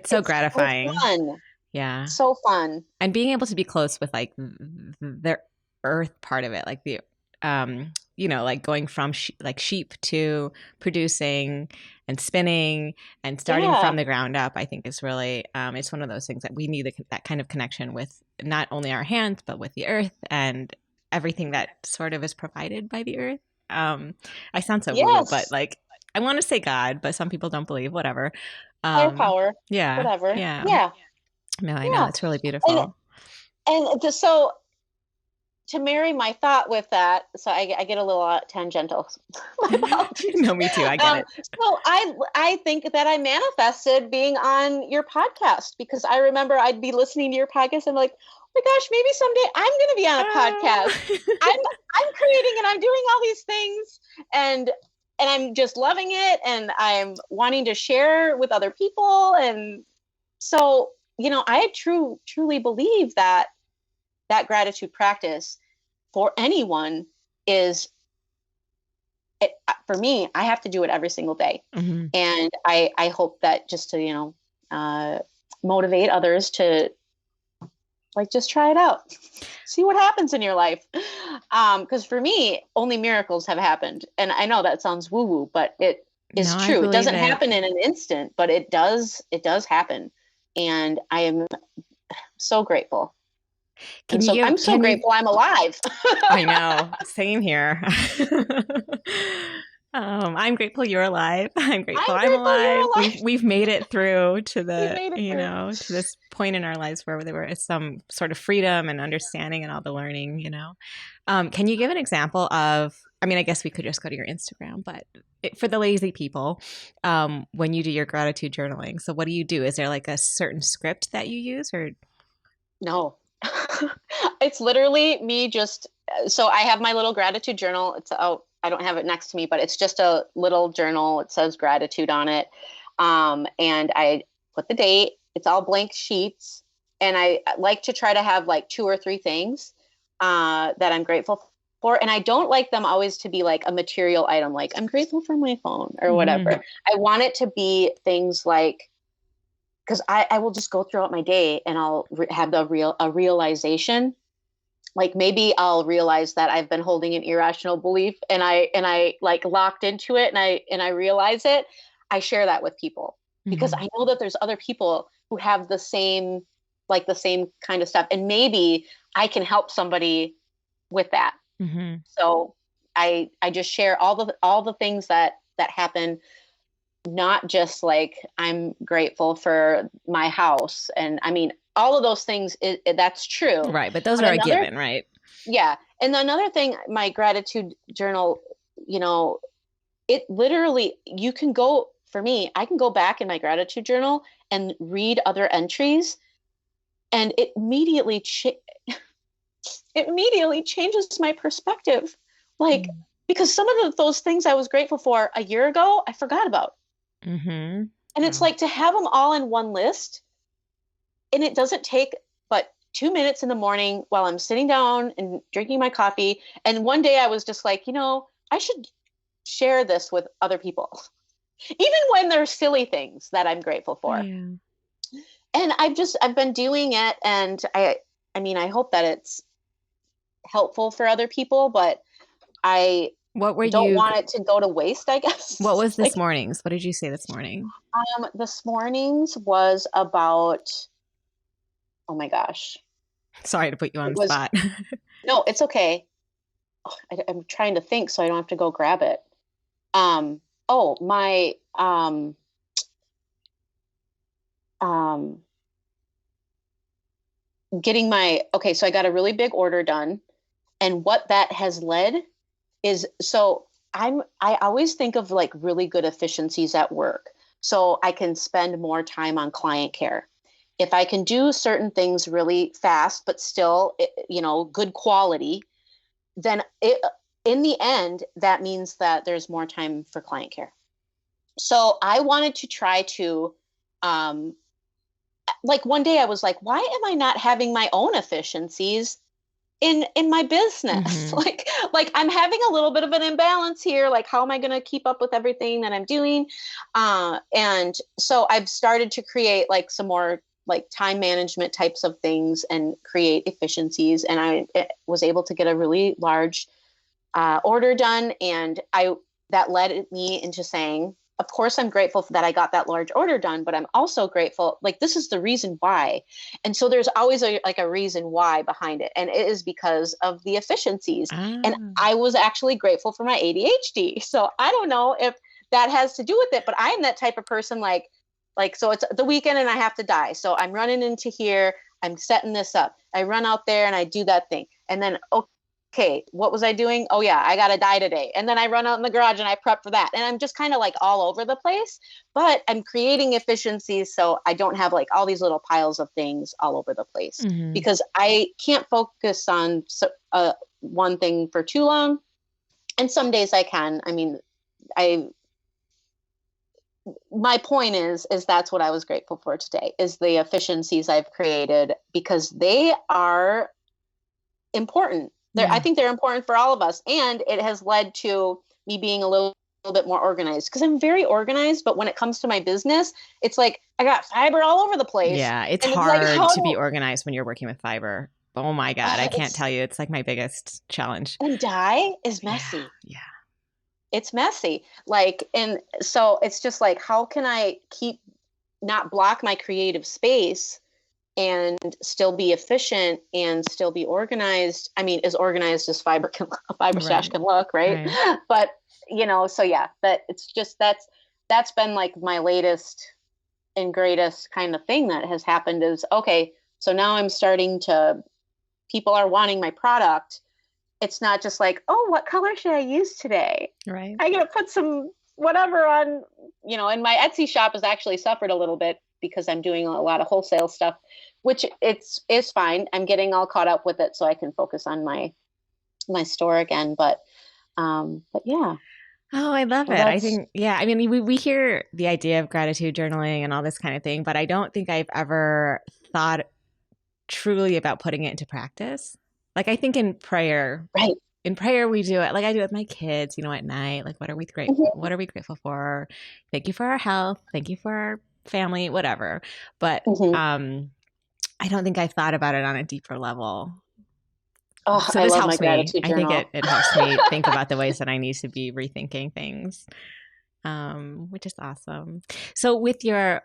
so gratifying. So fun. Yeah. So fun. And being able to be close with like the earth part of it, like the, like going from sheep to producing and spinning and starting from the ground up, I think is really, it's one of those things that we need that kind of connection with not only our hands, but with the earth and everything that sort of is provided by the earth. I sound so woo, but like, I want to say God, but some people don't believe, whatever. Higher power. Yeah. Whatever. Yeah. Yeah. No, I know. It's really beautiful. So to marry my thought with that, so I get a little tangential. No, me too. I get it. So I think that I manifested being on your podcast because I remember I'd be listening to your podcast and I'm like, oh my gosh, maybe someday I'm going to be on a podcast. I'm creating and I'm doing all these things and I'm just loving it and I'm wanting to share with other people. And so, I truly believe that gratitude practice for anyone is, for me, I have to do it every single day. Mm-hmm. And I hope that just to, motivate others to just try it out, see what happens in your life. Because for me, only miracles have happened. And I know that sounds woo woo, but it is true. It doesn't happen in an instant, but it does happen. And I am so grateful. I'm so grateful I'm alive. I know. Same here. I'm grateful you're alive. I'm grateful I'm alive. We've made it through to to this point in our lives where there was some sort of freedom and understanding and all the learning, Can you give an example of, I guess we could just go to your Instagram, but for the lazy people, when you do your gratitude journaling, so what do you do? Is there like a certain script that you use or? No, it's literally me so I have my little gratitude journal. It's out. I don't have it next to me, but it's just a little journal. It says gratitude on it. And I put the date. It's all blank sheets. And I like to try to have like 2 or 3 things that I'm grateful for. And I don't like them always to be like a material item, like I'm grateful for my phone or whatever. I want it to be things like because I will just go throughout my day and I'll have a realization. Like maybe I'll realize that I've been holding an irrational belief and I like locked into it and I realize it. I share that with people because I know that there's other people who have the same kind of stuff. And maybe I can help somebody with that. So I just share all the things that happen, not just like I'm grateful for my house. And I mean, all of those things, that's true. Right. But those are a given, right? Yeah. And another thing, my gratitude journal, it literally, for me, I can go back in my gratitude journal and read other entries and it immediately changes my perspective. Like, because some of those things I was grateful for a year ago, I forgot about. And it's like to have them all in one list, and it doesn't take but 2 minutes in the morning while I'm sitting down and drinking my coffee. And one day I was just like, I should share this with other people, even when they're silly things that I'm grateful for. Yeah. And I've been doing it, and I mean, I hope that it's helpful for other people, but I don't want it to go to waste, I guess. What was this morning's? What did you say this morning? This morning's was about, oh my gosh. Sorry to put you on the spot. No, it's okay. I'm trying to think so I don't have to go grab it. So I got a really big order done, and what that has led is, so I always think of like really good efficiencies at work. So I can spend more time on client care. If I can do certain things really fast, but still, good quality, then in the end, that means that there's more time for client care. So I wanted to try to, like one day I was like, why am I not having my own efficiencies in my business? Like I'm having a little bit of an imbalance here. Like, how am I going to keep up with everything that I'm doing? And so I've started to create like some more like time management types of things and create efficiencies. And I was able to get a really large order done. And that led me into saying, of course, I'm grateful that I got that large order done, but I'm also grateful, like, this is the reason why. And so there's always a reason why behind it. And it is because of the efficiencies. And I was actually grateful for my ADHD. So I don't know if that has to do with it, but I am that type of person, like, so it's the weekend and I have to dye. So I'm running into here, I'm setting this up. I run out there and I do that thing. And then, okay, what was I doing? Oh yeah, I got to dye today. And then I run out in the garage and I prep for that. And I'm just kind of like all over the place, but I'm creating efficiencies so I don't have like all these little piles of things all over the place, because I can't focus on one thing for too long. And some days I can. I mean, my point is that's what I was grateful for today, is the efficiencies I've created, because they are important. I think they're important for all of us. And it has led to me being a little bit more organized, because I'm very organized. But when it comes to my business, it's like I got fiber all over the place. Yeah, it's hard to be organized when you're working with fiber. Oh my God, I can't tell you. It's like my biggest challenge. And dye is messy. Yeah. It's messy. Like, and so it's just like, how can I not block my creative space and still be efficient and still be organized? I mean, as organized as fiber stash can look, right? But, so yeah, but it's just, that's been like my latest and greatest kind of thing that has happened is, okay, so now I'm starting people are wanting my product. It's not just like, oh, what color should I use today? Right. I got to put some whatever on, and my Etsy shop has actually suffered a little bit because I'm doing a lot of wholesale stuff, which it's fine. I'm getting all caught up with it so I can focus on my store again. But yeah. Oh, I love it. I think, I mean, we hear the idea of gratitude journaling and all this kind of thing, but I don't think I've ever thought truly about putting it into practice. Like, I think in prayer, in prayer, we do it. Like I do with my kids, at night, like, what are we grateful for? Thank you for our health. Thank you for our family, whatever. But I don't think I thought about it on a deeper level. Oh, So I this love my helps me. gratitude I think journal. it helps me think about the ways that I need to be rethinking things, which is awesome. So with your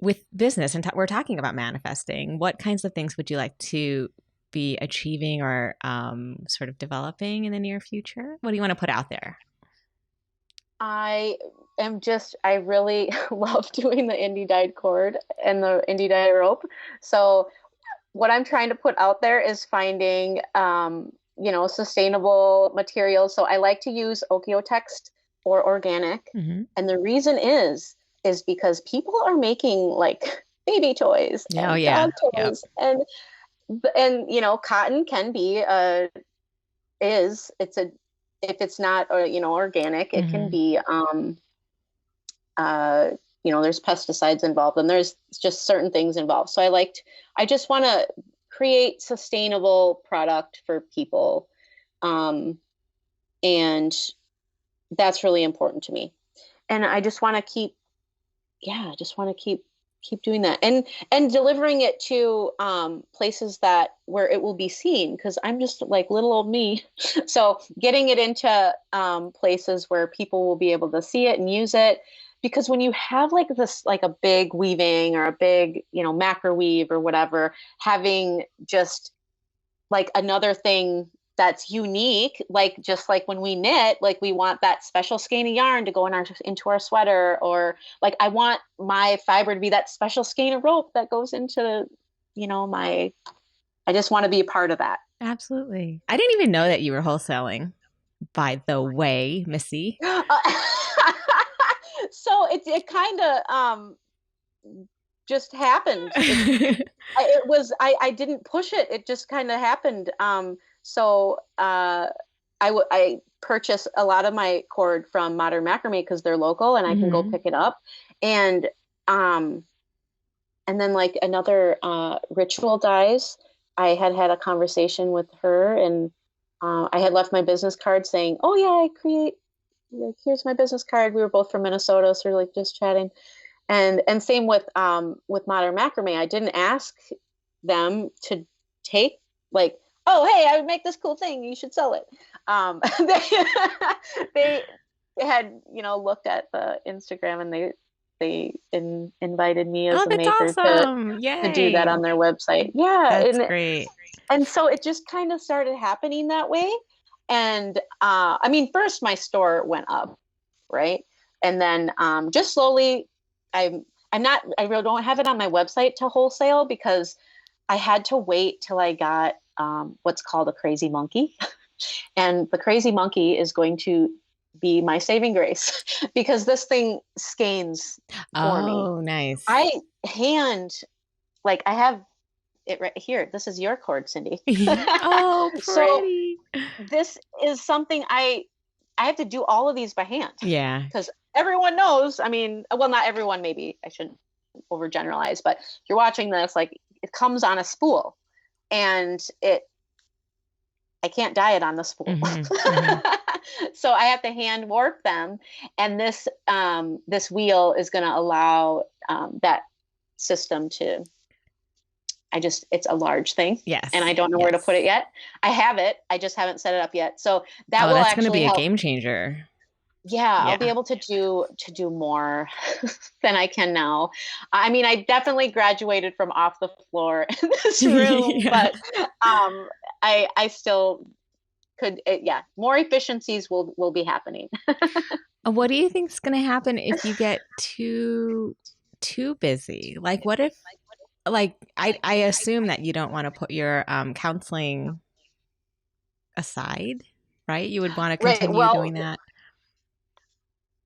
with business, and we're talking about manifesting, what kinds of things would you like to be achieving or sort of developing in the near future? What do you want to put out there? I really love doing the indie dyed cord and the indie dyed rope. So what I'm trying to put out there is finding, sustainable materials. So I like to use Okiotext or organic. Mm-hmm. And the reason is because people are making like baby toys and dog toys and cotton can be if it's not organic, it can be there's pesticides involved and there's just certain things involved. So I just want to create sustainable product for people. And that's really important to me. And I just want to keep doing that and delivering it to places where it will be seen, because I'm just like little old me. So getting it into places where people will be able to see it and use it, because when you have like this, like a big weaving or a big macro weave or whatever, having just like another thing that's unique, like just like when we knit, like we want that special skein of yarn to go into our sweater, or like I want my fiber to be that special skein of rope that goes into I just want to be a part of that. Absolutely. I didn't even know that you were wholesaling, by the way, Missy. So it kind of just happened. I didn't push it. It just kind of happened. So I purchase a lot of my cord from Modern Macrame because they're local and I can go pick it up. And then like another ritual dyes, I had a conversation with her, and I had left my business card saying, "Oh yeah, I create. Here's my business card." We were both from Minnesota, so we're like just chatting. And same with Modern Macrame. I didn't ask them to take like, "Oh, hey, I would make this cool thing. You should sell it." They had looked at the Instagram, and they invited me as a maker awesome. to do that on their website. Yeah, that's great. And so it just kind of started happening that way. And I mean, first my store went up, right, and then just slowly. I really don't have it on my website to wholesale because I had to wait till I got what's called a crazy monkey. And the crazy monkey is going to be my saving grace because this thing skeins for me. Oh, nice. I have it right here. This is your cord, Cindy. Oh, pretty. So this is something I have to do all of these by hand. Yeah. Because everyone knows, I mean, well, not everyone, maybe I shouldn't overgeneralize, but if you're watching this, like it comes on a spool and I can't dye it on the spool. So I have to hand warp them. And this wheel is going to allow that system to, it's a large thing. Yes. And I don't know where to put it yet. I have it. I just haven't set it up yet. So that's going to be a game changer. Yeah, I'll be able to do more than I can now. I mean, I definitely graduated from off the floor in this room, but I still could. More efficiencies will be happening. What do you think is going to happen if you get too busy? Like, what if? Like, I assume that you don't want to put your counseling aside, right? You would want to continue doing that.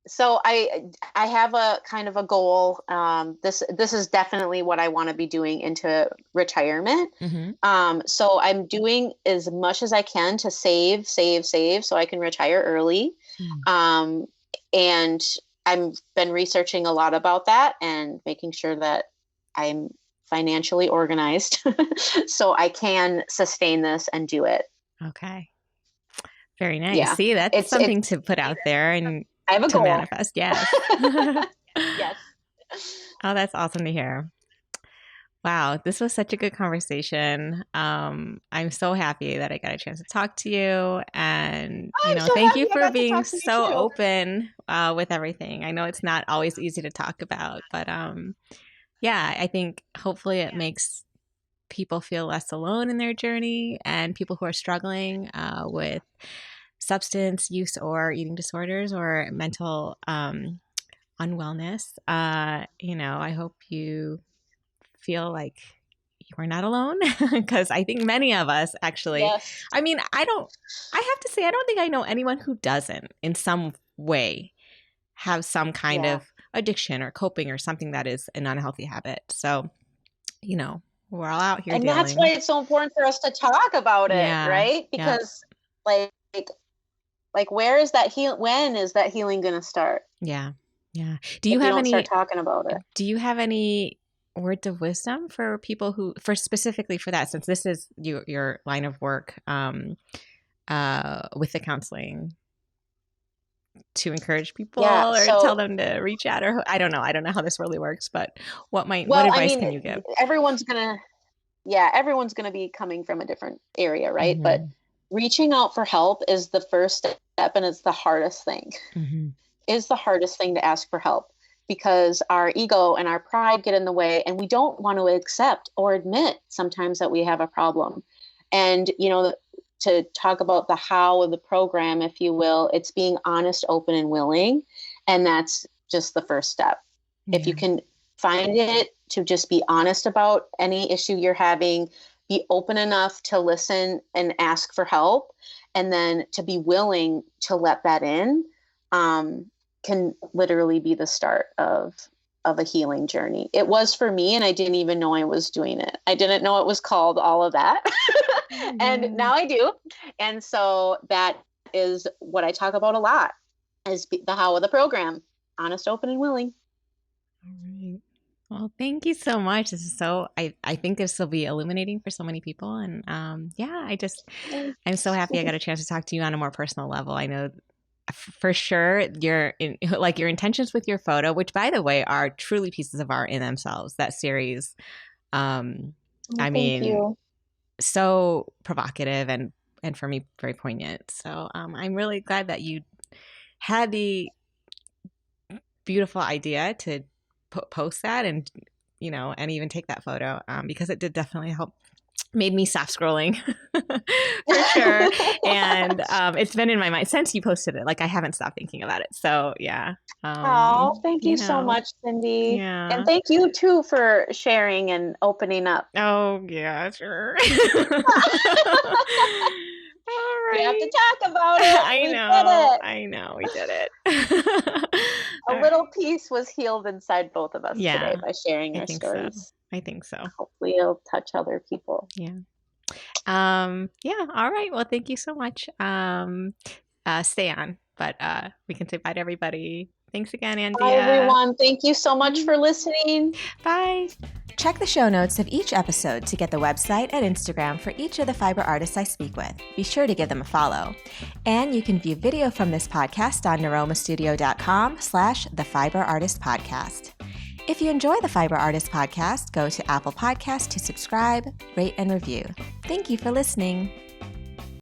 So I have a kind of a goal. This is definitely what I want to be doing into retirement. So I'm doing as much as I can to save so I can retire early. And I've been researching a lot about that and making sure that I'm financially organized so I can sustain this and do it. Okay. Very nice. Yeah. See, that's something to put out there and I have a to goal. manifest. Yes. Yes. Oh, that's awesome to hear. Wow, this was such a good conversation. I'm so happy that I got a chance to talk to you. And, I'm so thank happy you I for got to being talk to you so too. open with everything. I know it's not always easy to talk about, but yeah, I think hopefully it makes people feel less alone in their journey, and people who are struggling with substance use or eating disorders or mental unwellness. I hope you feel like you are not alone, because I think many of us actually, Yes. I mean, I have to say, I don't think I know anyone who doesn't in some way have some kind Yeah. of addiction or coping or something that is an unhealthy habit. So, we're all out here And that's why dealing. it's so important for us to talk about it, Yeah. right? Yep. Because like where is that when is that healing going to start Yeah. Yeah. if you don't start talking about it? Do you have any words of wisdom for people for specifically for that, since this is your line of work, with the counseling, to encourage people Yeah. or tell So, them to reach out, or I don't know. I don't know how this really works, but what well, I advice mean, can you give? everyone's going to, yeah, everyone's going to be coming from a different area, right? But Mm-hmm. reaching out for help is the first step, and it's the hardest thing. Mm-hmm. Is the hardest thing to ask for help, because our ego and our pride get in the way, and we don't want to accept or admit sometimes that we have a problem. And, to talk about the how of the program, if you will, it's being honest, open, and willing. And that's just the first step. If you Yeah. can find it to just be honest about any issue you're having, be open enough to listen and ask for help, and then to be willing to let that in, can literally be the start of a healing journey. It was for me, and I didn't even know I was doing it. I didn't know it was called all of that. And Yeah. now I do. And so that is what I talk about a lot, is the how of the program: honest, open, and willing. All right. Well, thank you so much. This is I think this will be illuminating for so many people. And yeah, I'm so happy I got a chance to talk to you on a more personal level. I know for sure your intentions with your photo, which by the way are truly pieces of art in themselves. That series, I Thank mean, you. so provocative and for me very poignant. So I'm really glad that you had the beautiful idea to post that, and and even take that photo, because it did definitely help, made me stop scrolling for sure. And it's been in my mind since you posted it. Like, I haven't stopped thinking about it. So yeah. Oh, thank you so much, Cindy. And Yeah. thank you too for sharing and opening up. Oh yeah, sure. All We have to right. talk about it. We did it. I know we did it. A All right. little piece was healed inside both of us today Yeah, by sharing I our think so. stories. I think so. Hopefully it'll touch other people. Yeah. Yeah. All right. Well, thank you so much. Stay on, but we can say bye to everybody. Thanks again, Bye, Andeea. everyone. Thank you so much for listening. Bye. Check the show notes of each episode to get the website and Instagram for each of the fiber artists I speak with. Be sure to give them a follow. And you can view video from this podcast on niromastudio.com/The Fiber Artist Podcast. If you enjoy the Fiber Artist Podcast, go to Apple Podcasts to subscribe, rate, and review. Thank you for listening.